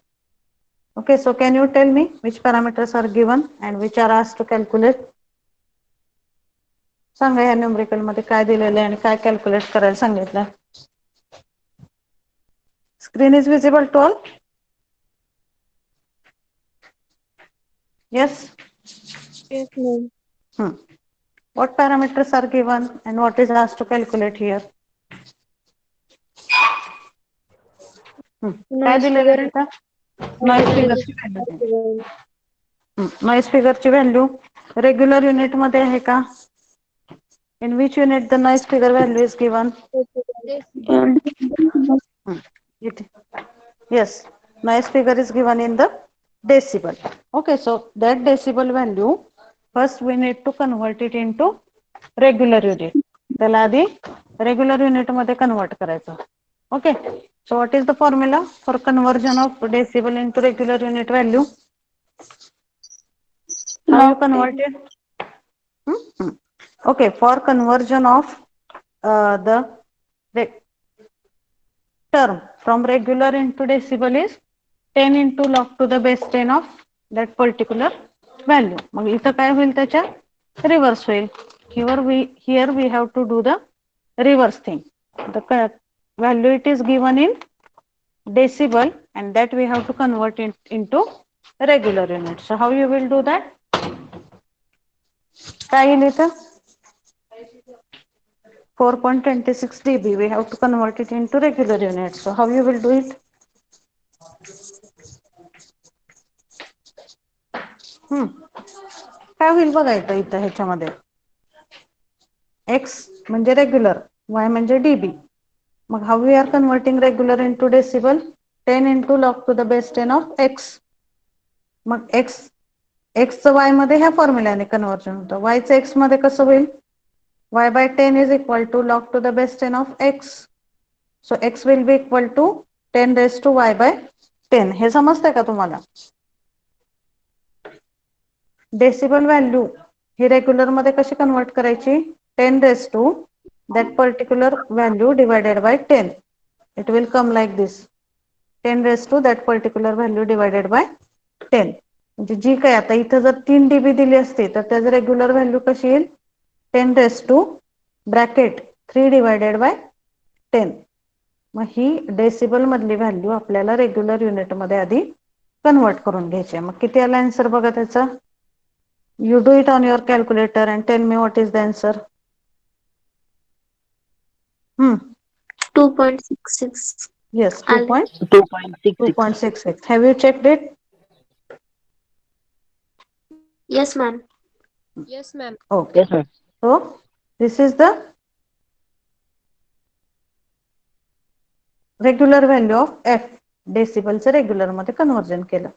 Okay, so can you tell me which parameters are given and which are asked to calculate? सांगा या numerical मध्ये काय दिलेलं आहे आणि काय calculate करायला सांगितलं. Screen is visible to all? Yes. Yes, ma'am. What parameters are given and what is asked to calculate here? काय दिलेलं आहे तिथं? नॉइज फिगरची व्हॅल्यू. नॉइज फिगरची व्हॅल्यू रेग्युलर युनिट मध्ये आहे का? In which unit the noise figure value is given? Yes, noise figure is given in the decibel. Okay, so that decibel value first we need to convert it into regular unit. त्याला आधी regular unit मध्ये convert करायचं. Okay, so what is the formula for conversion of decibel into regular unit value? How you convert it? Okay, for conversion of the term from regular into decibel is 10 into log to the base 10 of that particular value. मग इथं काय होईल त्याच्या reverse होईल. Here we have to do the reverse thing. The value it is given in decibel and that we have to convert it into regular unit. So how you will do that? काय येईल इथं? 4.26 dB. We have to convert it into regular units. So how you will do it? काय होईल बघायचं इथं ह्याच्यामध्ये. X म्हणजे regular, Y म्हणजे dB. मग how we are converting regular into decibel? 10 into log to the base 10 of X. मग X च Y मध्ये ह्या फॉर्म्युल्याने कन्वर्जन होतं. Y च X मध्ये कसं होईल? Y by 10 is equal to log to the base 10 of X. So X will be equal to 10 raised to Y by 10. हे समजतंय का तुम्हाला? डेसिबल व्हॅल्यू ही रेग्युलर मध्ये कशी कन्वर्ट करायची? 10 raised to that particular value divided by 10. It will come like this. 10 raised to that particular value divided by 10. म्हणजे जी काय आता इथं जर 3 dB दिली असते तर त्याचं रेग्युलर व्हॅल्यू कशी येईल? 10 raised to bracket 3 divided by 10. मग ही डेसिबल मधली व्हॅल्यू आपल्याला रेग्युलर युनिट मध्ये आधी कन्वर्ट करून घ्यायची. मग किती आला आन्सर बघा त्याचा? You do it on your calculator and tell me what is the answer. 2.66. Yes, 2.66. 2.66. Have you checked it? Yes, ma'am. Yes, ma'am. Okay. Yes, ma'am. So this is the regular value of F डेसिबलचं रेग्युलरमध्ये conversion केलं.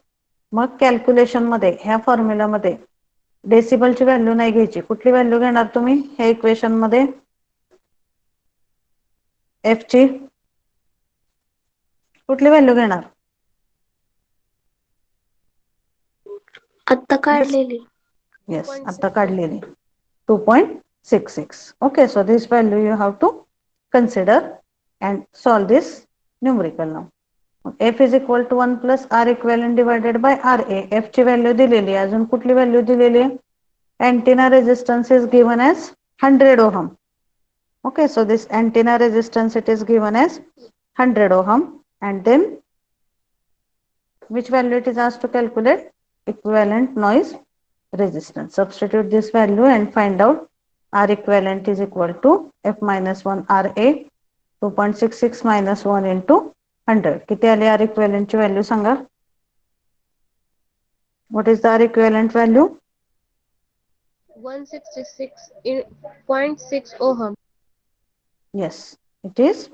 मग कॅल्क्युलेशनमध्ये ह्या फॉर्म्युलामध्ये डेसिबलची value नाही घ्यायची. कुठली value घेणार तुम्ही ह्या इक्वेशनमध्ये एफ ची कुठली व्हॅल्यू घेणार? आता काढलेली. येस, आता काढलेली 2.66. Okay, so this value you have to consider and solve this numerical now. F is equal to 1 plus R equivalent divided by RA. F ची व्हॅल्यू दिलेली आहे. अजून कुठली व्हॅल्यू दिलेली आहे? Antenna resistance is given as 100 ohm. Okay, so this antenna resistance it is given as 100 ohm, and then which value it is asked to calculate? Equivalent noise resistance. Substitute this value and find out R equivalent is equal to F minus 1 RA 2.66 minus 1 into 100. किती आली R equivalent ची value सांगा? What is the R equivalent value? 166.6 ohm. Yes, it is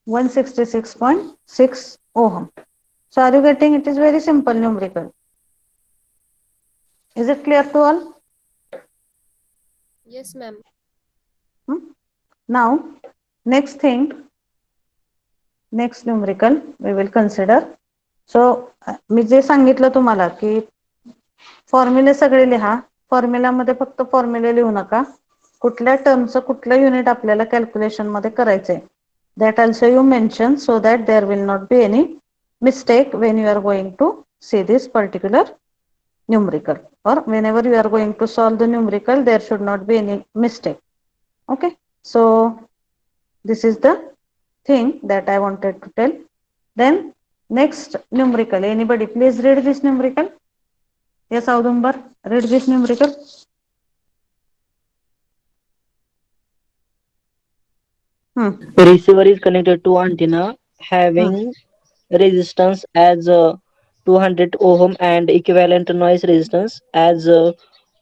166.6 ohm. So are you getting? It is very simple numerical. Is it clear to all? Yes, ma'am. Now, next thing, next numerical we will consider. So, मी जे सांगितलं तुम्हाला की फॉर्म्युले सगळे लिहा. फॉर्म्युलामध्ये फक्त फॉर्म्युले लिहू नका. कुठल्या टर्मचं कुठलं युनिट आपल्याला कॅल्क्युलेशन मध्ये करायचंय, that also you mention so that there will not be any mistake when you are going to see this particular numerical, or whenever you are going to solve the numerical there should not be any mistake. Okay, so this is the thing that I wanted to tell. Then next numerical, anybody please read this numerical. Yes, Audumbar, read this numerical. Receiver is connected to antenna having resistance as 200 ohm and equivalent noise resistance as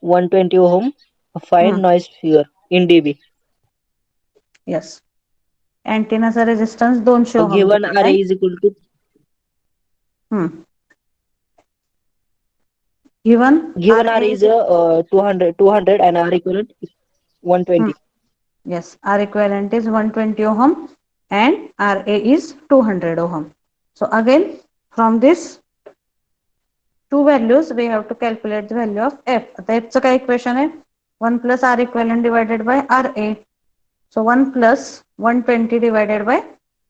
120 ohm. Find noise figure in dB. Yes, antennaचा resistance 200 ohm Given दिलेला RA आहे. is equal to Given given RA R is 200 and R equivalent 120. Yes, R equivalent is 120 ohm and RA is 200 ohm. So again, from this two values we have to calculate the value of F. आता F चं काय equation आहे? 1 plus R equivalent divided by RA. So 1 plus 120 divided by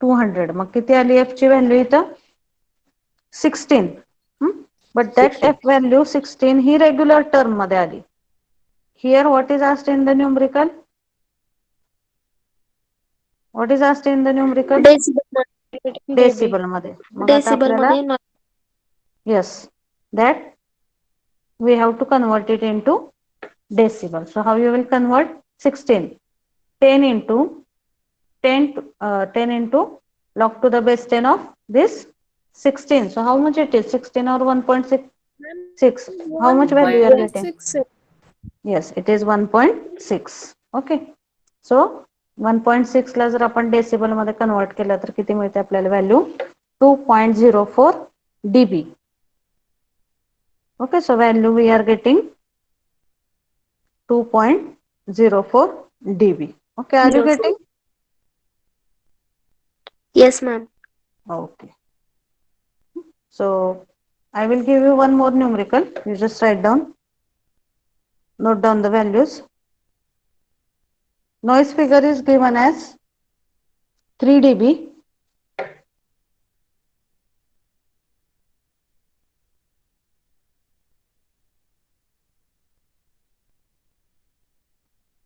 200. मग किती आली F ची value इथं? 16. But that 16. F value 16 he regular term मध्ये आली. Here what is asked in the numerical? What is asked in the numerical? Decibel मध्ये. मग आता डेसिबल आपल्याला मध्ये not. yes, that we have to convert it into decibel. So how you will convert? 16 10 into 10 into log to the base 10 of this 16. So how much it is? 16 or 1.6? How much value you are getting? 1.6. Yes, it is 1.6. Okay, so 1.6 ला जर आपण decibel मध्ये convert केलं तर किती मिळते आपल्याला value? 2.04 dB. Okay, so value we are getting 2.04 dB. Okay, are you getting? Yes, ma'am. Okay, so I will give you one more numerical. You just write down, note down the values. Noise figure is given as 3 dB.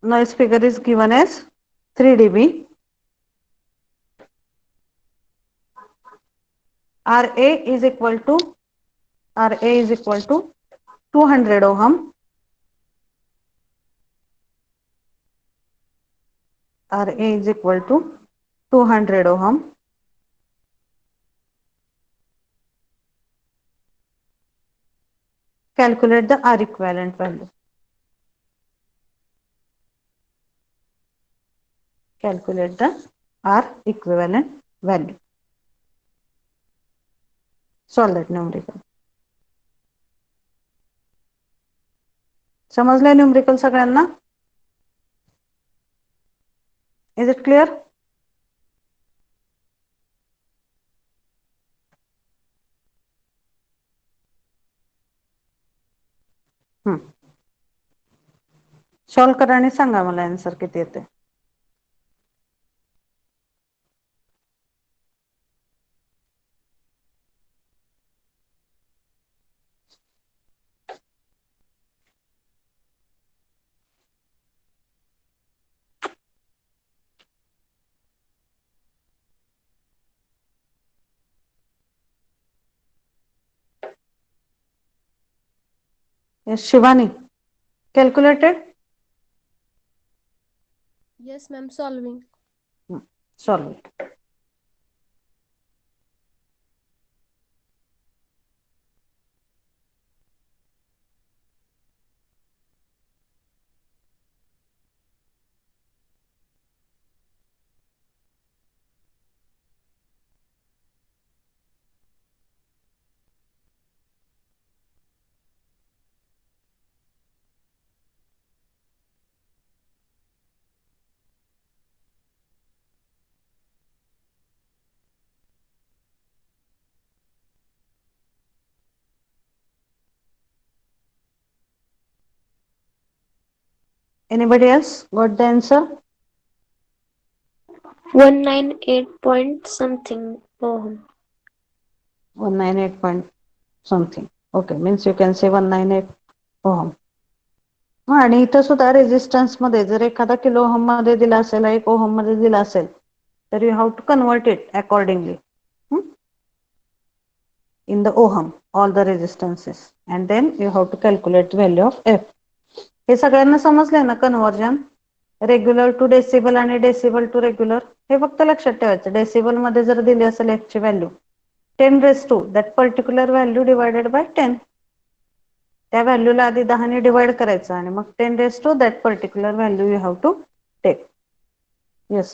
Noise figure is given as 3 dB. RA is equal to 200 ohm. RA is equal to 200 ohm. Calculate the R equivalent value. Calculate the R equivalent value. Solve that numerical. समजलंय numerical सगळ्यांना? Is it clear? Solve करा आणि सांगा मला answer किती येते. Yes, Shivani. Calculated? Yes, ma'am, solving. Solve it. Anybody else got the answer? 198 point something ohm. 198 point something. Okay, means you can say 198 ohm. आणि इथं सुद्धा रेजिस्टन्स मध्ये जर एखादा किलो ओहम मध्ये दिला असेल, 1 ओहम मध्ये दिला असेल, तर you have to convert it accordingly in the ohm all the resistances and then you have to calculate value of f. हे सगळ्यांना समजलंय ना कन्वर्जन रेग्युलर टू डेसिबल आणि डेसिबल टू रेग्युलर? हे फक्त लक्षात ठेवायचं. डेसिबल मध्ये जर दिली असेल f ची value 10 raised to that particular value divided by 10, त्या व्हॅल्यूला आधी 10 ने डिवाइड करायचं आणि मग 10 raised to that particular value you have to take. Yes.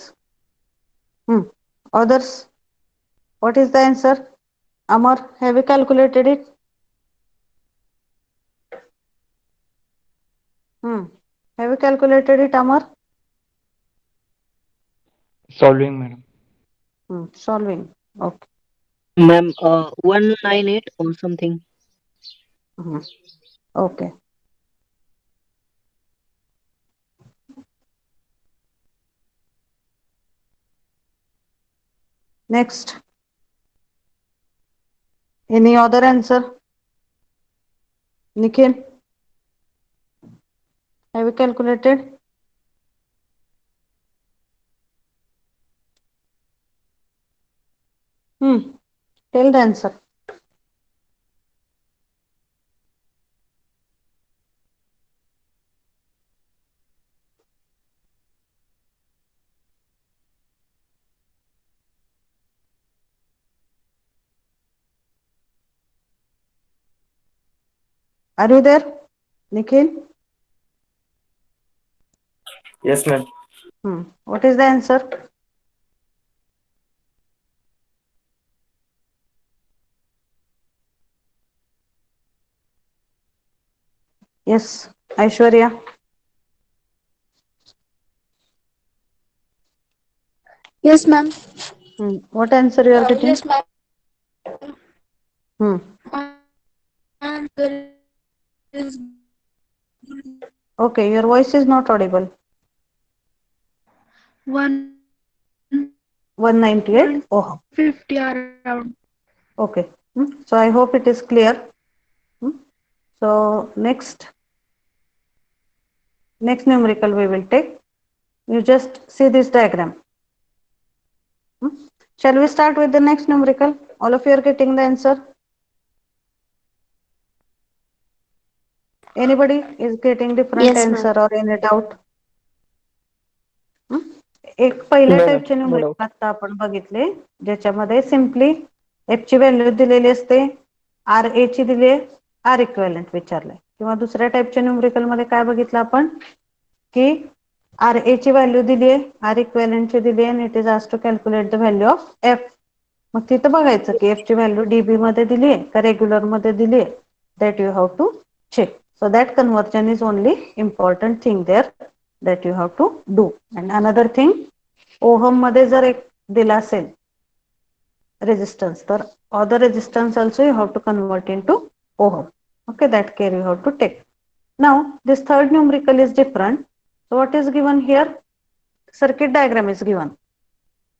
Others, what is the answer? Amar, have you calculated it? Have you calculated it, Amar? Solving, madam. Solving. Okay. Ma'am, 198 or something. Okay. Next. Any other answer? Nikhil, have you calculated? Tell the answer. Are you there, Nikhil? Yes, ma'am. What is the answer? Yes, Aishwarya. Yes, ma'am. What answer you are getting? Yes, ma'am. Answer is Okay, your voice is not audible. 198 ohm. 150 around. Okay. So I hope it is clear. So next numerical we will take. You just see this diagram. Shall we start with the next numerical? All of you are getting the answer? Anybody is getting different Yes, answer ma'am. or any doubt? एक पहिल्या No, टाइपचे no numerical doubt. आता आपण बघितले ज्याच्यामध्ये simply F ची value दिलेली असते, आर ए ची दिली आहे, आर इक्विव्हॅलंट विचारलंय. किंवा दुसऱ्या टाइपच्या न्यूमरिकल मध्ये काय बघितलं आपण की आर ए ची व्हॅल्यू दिली आहे, आर इक्वेलेंट ची दिली आहे, आणि it is asked to calculate the value of F. मग तिथं बघायचं की एफ ची व्हॅल्यू डीबी मध्ये दिली आहे का रेग्युलर मध्ये दिली आहे, that you have to check. So that conversion is only important thing there that you have to do. And another thing, ohm मध्ये जर एक दिला असेल रेजिस्टन्स, तर other resistance also you have to convert into ohm. Okay, that care you have to take. Now this third numerical is different. So what is given here? Circuit diagram is given.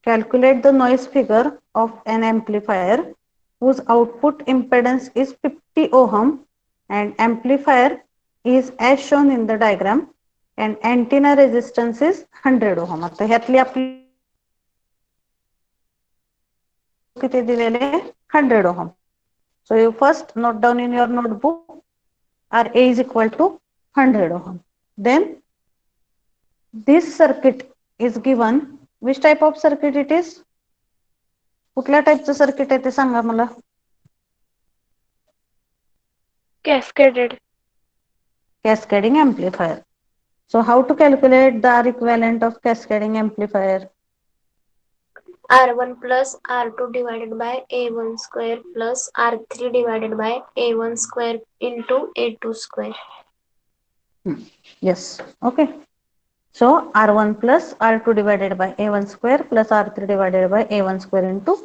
Calculate the noise figure of an amplifier whose output impedance is 50 ohm and amplifier is as shown in the diagram and antenna resistance is 100 ohm. आता ह्यातली आपली किती दिलेले 100 ohm. So you first note down in your notebook RA is equal to 100 ohm. Then this circuit is given. Which type of circuit it is? कुठल्या टाइपचं circuit आहे ते सांगा मला. Cascaded. Cascading amplifier. So how to calculate the R equivalent of cascading amplifier? R1 plus R2 divided by A1 square plus R3 divided by A1 square into A2 square. Yes. Okay. So R1 plus R2 divided by A1 square plus R3 divided by A1 square into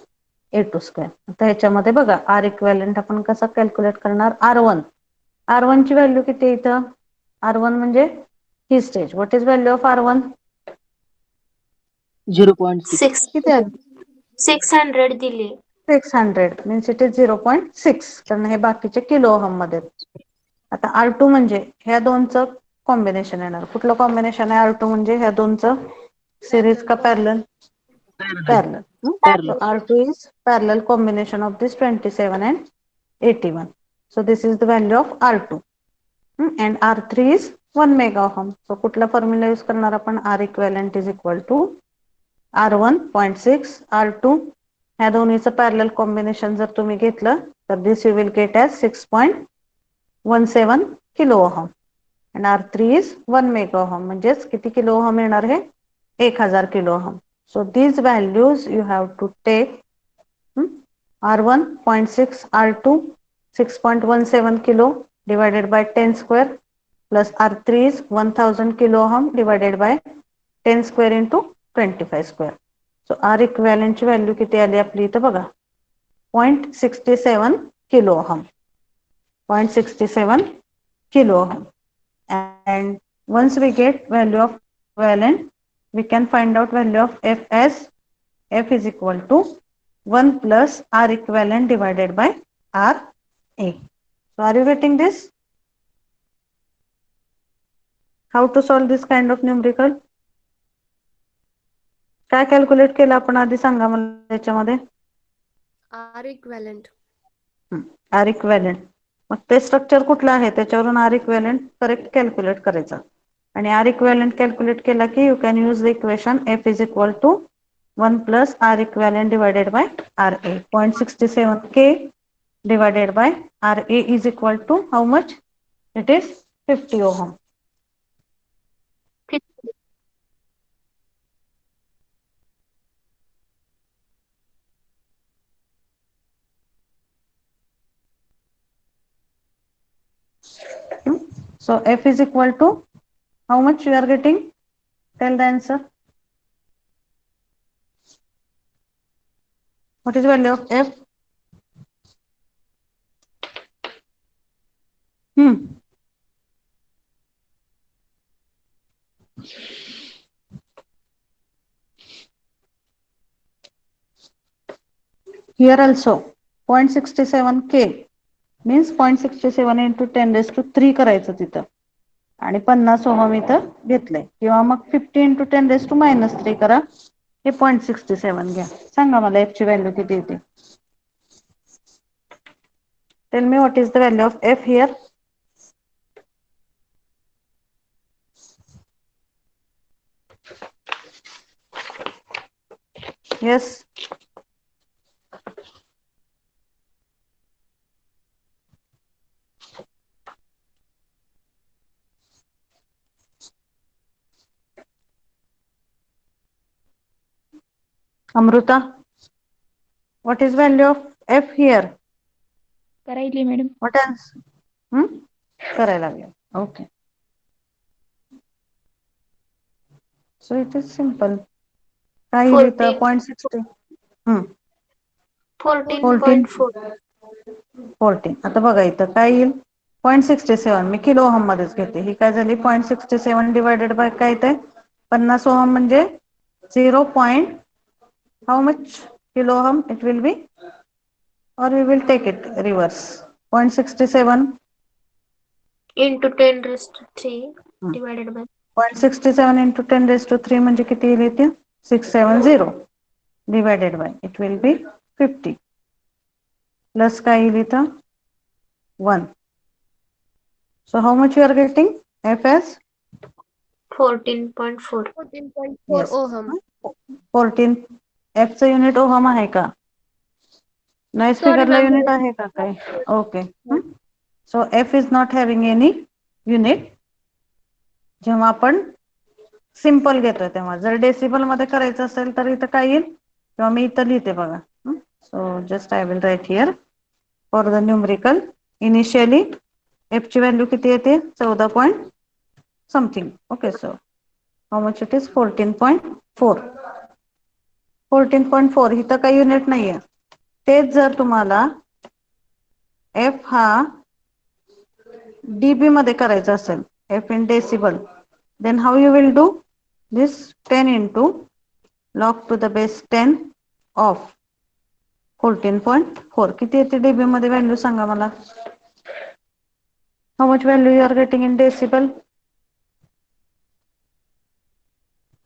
A2 square. आता ह्याच्यामध्ये बघा R equivalent आपण कसा calculate करणार. R1 ची value किती आहे इथं? R1 म्हणजे ही stage. What is value of R1? 0.6. किती आहे? 600 दिले. 600 मीन्स इट इज 0.6, कारण हे बाकीचे किलो ओहम मध्ये. आता R2 म्हणजे ह्या दोनचं कॉम्बिनेशन येणार. कुठलं कॉम्बिनेशन आहे R2 म्हणजे? ह्या दोनचं सिरीज का parallel? Parallel. Parallel. So R2 is parallel combination of this 27 and 81. So this is the value of R2. And R3 is 1 mega ohm. So कुठला फॉर्म्युला यूज करणार आपण? R equivalent is equal to R1.6 R2. ह्या दोन्हीचं parallel combination जर तुम्ही घेतलं तर this you will get as 6.17 kilo ohm. And R3 is 1 mega ohm. म्हणजेच किती किलो ओहम येणार हे? 1000 kilo ohm. So these values you have to take. R1 0.6 R2 6.17 kilo divided by 10 square plus R3 is 1000 kilo ohm divided by 10 square into 25 square. So R equivalent ची value किती आली आपली इथं बघा, 0.67 kilo ohm. 0.67 kilo ohm. And once we get value of equivalent, we can find out value of F as F is equal to 1 plus R equivalent divided by R A. So are you getting this? How to solve this kind of numerical? काय calculate केलं आपण आधी सांगा मला त्याच्यामध्ये. R equivalent. R equivalent. मग ते structure कुठलं आहे त्याच्यावरून R equivalent करेक्ट कॅल्क्युलेट करायचा. आणि R equivalent कॅल्क्युलेट केला की you can use the equation F is equal to 1 plus R equivalent divided by RA. 0.67 K divided by RA is equal to how much? It is 50 ohm. So F is equal to how much you are getting? Tell the answer. What is the value of F? Here also 0.67 K means 0.67 into 10 raised to 3 करायचं तिथं आणि 50 ohm इथं घेतलंय, किंवा मग 50 into 10 raised to -3 करा. हे 0.67 घ्या. सांगा मला F ची व्हॅल्यू किती येते. Tell me what is the value of F here. Yes. Amruta, what is value of F here? करायली मॅडम. What else? करायला लागेल. Okay. So it is simple. काय येईल इथं 0.60. 14.4. 14. आता बघा इथं काय येईल 0.67. मी किलो ओहम मध्येच घेते. ही काय झाली 0.67 डिवायडेड बाय काय येते 50 ओहम म्हणजे 0. How much kilo ohm it will be, or we will take it reverse. 0.67 into 10 raised to 3 divided by 0.67 into 10 raised to 3 म्हणजे किती येईल इथे 670 divided by it will be 50 plus काय येईल इथं 1. So how much you are getting F as 14.4. 14.4 yes. ohm. 14. F चं unit ohm आहे का नॉइज Sorry, फिगरला ma'am. युनिट आहे का काय okay so F is not having any unit. जेव्हा आपण सिंपल घेतोय तेव्हा जर डेसिबल मध्ये करायचं असेल तर इथं काय येईल तेव्हा मी इथं लिहिते बघा so just I will write here for the numerical initially F ची व्हॅल्यू किती येते 14 something okay so how much it is 14.4. 14.4 इथं काही युनिट नाहीये तेच जर तुम्हाला F हा डीबी मध्ये करायचं असेल F in decibel then how you will do this 10 into log to the base 10 of 14.4 किती येते डीबी मध्ये व्हॅल्यू सांगा मला how much value you are getting in decibel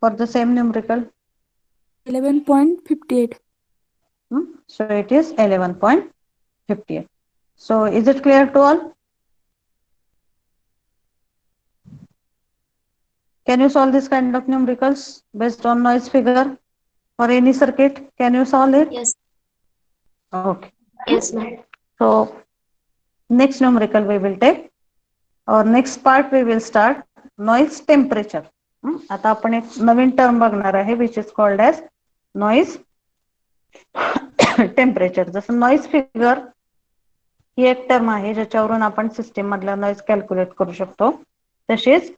for the same numerical 11.58. So it is 11.58. So is it clear to all? Can you solve this kind of numericals based on noise figure for any circuit? Can you solve it? Yes. Okay. Yes, ma'am. So next numerical we will take or next part we will start noise temperature. आता आपण एक नवीन term बघणार आहे which is called as noise temperature. जसं noise figure ही एक term आहे ज्याच्यावरून आपण system मधला नॉइज कॅल्क्युलेट करू शकतो तसेच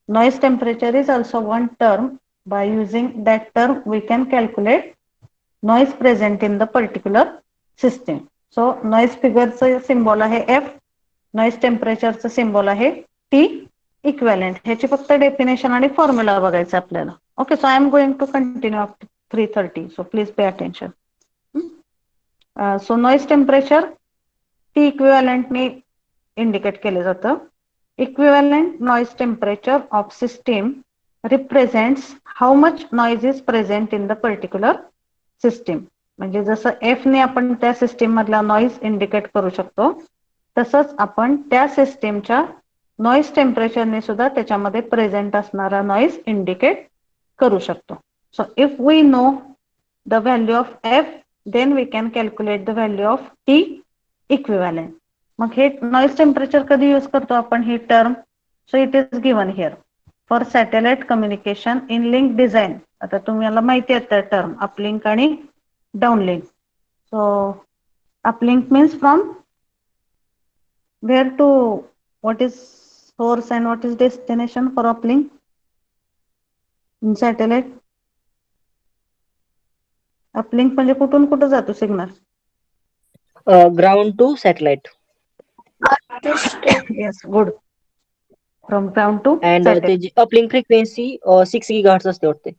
noise temperature is also one term by using that term we can calculate noise present in the particular system. So noise figure चं symbol आहे F noise temperature चं सिम्बॉल आहे T इक्विव्हॅलेंट ह्याची फक्त definition आणि फॉर्म्युला बघायचं आपल्याला okay so I am going to continue up 3:30 so please pay attention so noise temperature T equivalent ने इंडिकेट केलं जातं equivalent noise temperature of system represents how much noise is present in the particular system म्हणजे जसं F ने आपण त्या system मधला noise indicate करू शकतो तसंच आपण त्या सिस्टीमच्या नॉइज टेम्परेचरने सुद्धा त्याच्यामध्ये प्रेझेंट असणारा नॉइज इंडिकेट करू शकतो so if we know the value of F then we can calculate the value of T equivalent. मग हे नॉइज टेम्परेचर कधी यूज करतो आपण ही term so it is given here for satellite communication in link design आता तुम्हाला माहिती आहे त्या टर्म अपलिंक आणि downlink so uplink means from where to what is source and what is destination for uplink in satellite uplink म्हणजे कुठून कुठं जातो signal Ground to satellite. yes good from ground to And satellite त्याची uplink frequency 6 gigahertz असते वाटते.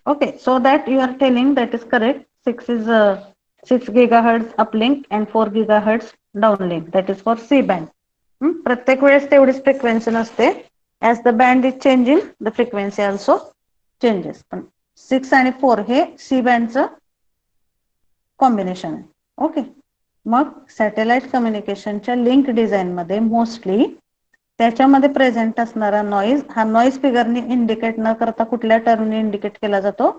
okay so that you are telling that is correct 6 gigahertz uplink and 4 gigahertz downlink that is for C band प्रत्येक वेळेस तेवढीच frequency नसते as the band is changing the frequency also changes 6 आणि 4 हे C बँडचं combination आहे okay मग satellite कम्युनिकेशनच्या लिंक डिझाईन मध्ये मोस्टली त्याच्यामध्ये प्रेझेंट असणारा नॉइज हा नॉइज फिगरने इंडिकेट न करता कुठल्या टर्मने इंडिकेट केला जातो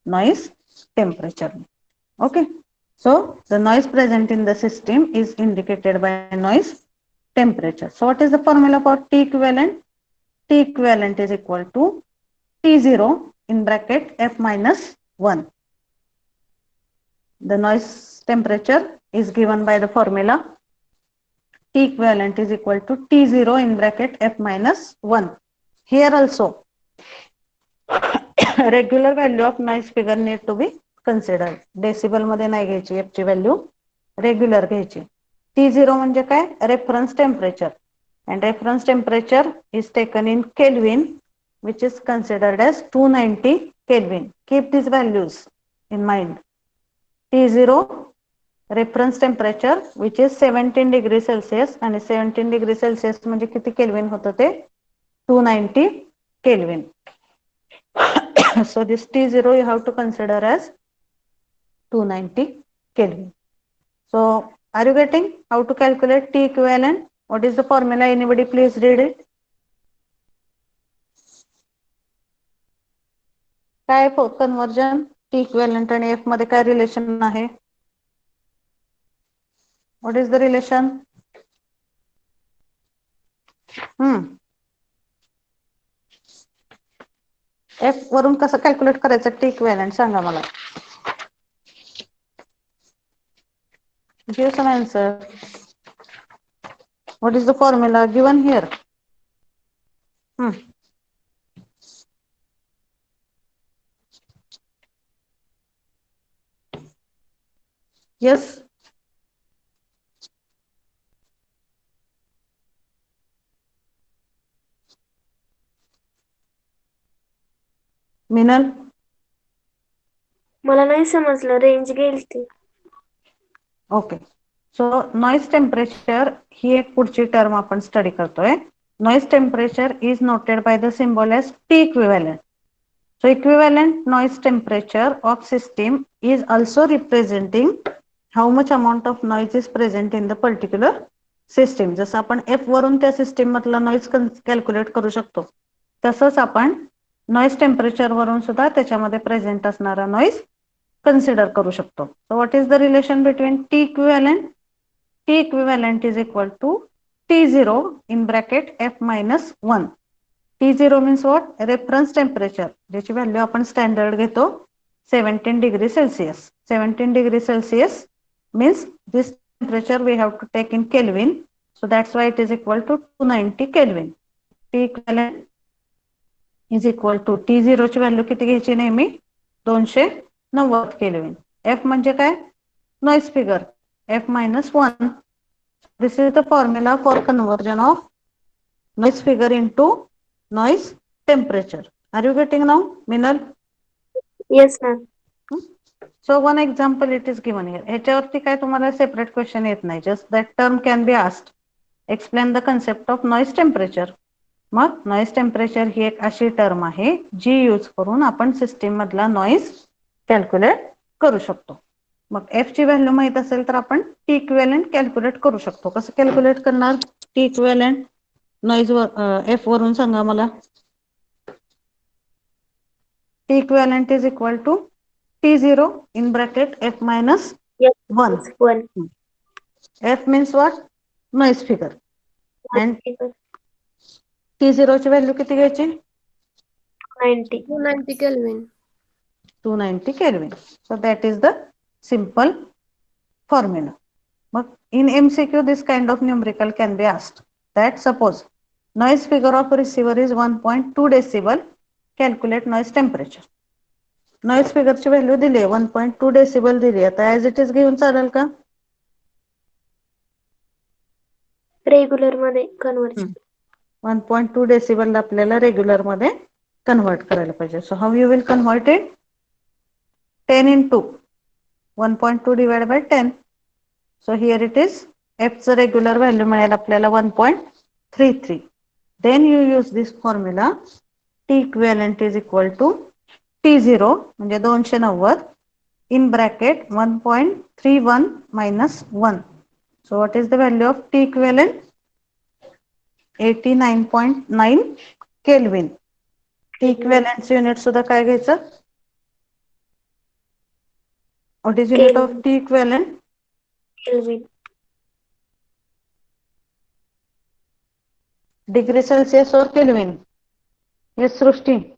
नॉइज टेम्परेचरने okay so the noise present in the system is indicated by noise temperature. So what is the formula for T equivalent? T equivalent is equal to T0 in bracket F minus 1. The noise temperature is given by the formula T equivalent is equal to T0 in bracket F minus 1. Here also regular value of noise figure need to be considered. Decibel मध्ये नाही घ्यायची F ची value regular घ्यायची. T0 म्हणजे काय? Reference temperature, and reference temperature is taken in Kelvin, which is considered as 290 Kelvin. Keep these values in mind. T0 reference temperature which is 17 degree Celsius, and 17 degree Celsius म्हणजे किती kelvin होतं ते 290 Kelvin. So this T0 you have to consider as 290 Kelvin. So are you getting how to calculate T equivalent? What is the formula? Anybody please read it. काय conversion T equivalent आणि F मध्ये काय relation आहे? What is the relation? F वरून कसं calculate करायचं T equivalent सांगा मला. Give some answer. What is the formula given here? Yes. Minal. मला नाही समजलं, रेंज गेलती. ओके. सो नॉइज टेम्परेचर ही एक पुढची टर्म आपण स्टडी करतोय. Noise temperature is noted by the symbol as T equivalent. So equivalent noise temperature of system is also representing how much amount of noise is present in the particular system. जसं आपण F वरून त्या system मधला noise calculate करू शकतो, तसंच आपण noise temperature वरून सुद्धा त्याच्यामध्ये प्रेझेंट असणारा नॉइज कन्सिडर करू शकतो. So what is the relation between T equivalent? T equivalent is equal to T0 in bracket F minus 1. T0 means what? Reference temperature, ज्याची व्हॅल्यू आपण स्टँडर्ड घेतो 17 degree Celsius. 17 degree Celsius means this temperature we have to take in Kelvin. So that's why it is equal to 290 Kelvin. T equivalent is equal to T0 ची value किती घ्यायची नेहमी 290 Kelvin. F म्हणजे काय? Noise figure F minus 1. This is the formula for conversion of noise figure into noise temperature. Are you getting now, Minal? Yes, ma'am. So one example it is given here. ह्याच्यावरती काय तुम्हाला separate question येत नाही. Just that term can be asked. Explain the concept of noise temperature. मग noise temperature ही एक अशी term आहे जी यूज करून आपण सिस्टीम मधला नॉइज कॅल्क्युलेट करू शकतो. मग F ची व्हॅल्यू माहित असेल तर आपण T इक्विव्हॅलेंट कॅल्क्युलेट करू शकतो. कसं कॅल्क्युलेट करणार T इक्विव्हॅलेंट? नॉइज F वरून सांगा मला. T equivalent is equal to T0 in bracket F minus Yes, 1. it's 1. F means what? Noise figure. And Figure T0 ची व्हॅल्यू किती घ्यायची? 90. 290 Kelvin. 290 Kelvin. So that is the simple formula. But in MCQ this kind of numerical can be asked. That suppose noise figure of receiver is 1.2 decibel. Calculate noise temperature. Noise फिगरची value दिली आहे 1.2 decibel दिली. आता as it is घेऊन चालेल का? Regular मध्ये convert. 1.2 decibel आपल्याला रेग्युलर मध्ये कन्वर्ट करायला पाहिजे. So how you will convert it? 10 into 1.2 divided by 10. So here it is. F चं रेग्युलर व्हॅल्यू मिळेल आपल्याला 1.33. Then you use this formula. T equivalent is equal to T0 म्हणजे 290 in bracket 1.31 minus 1. So what is the value of T equivalent? 89.9 Kelvin. T equivalent unit सुद्धा काय घ्यायचं? What is unit of T equivalent? Kelvin. Degree Celsius or Kelvin? Yes, Srushti.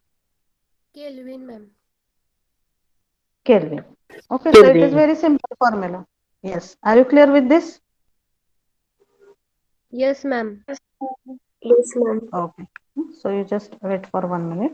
Kelvin, ma'am. Kelvin. Okay, so it is Kelvin. very simple formula. Yes. Are you clear with this? Yes, ma'am. Yes, ma'am. Okay. So you just wait for 1 minute.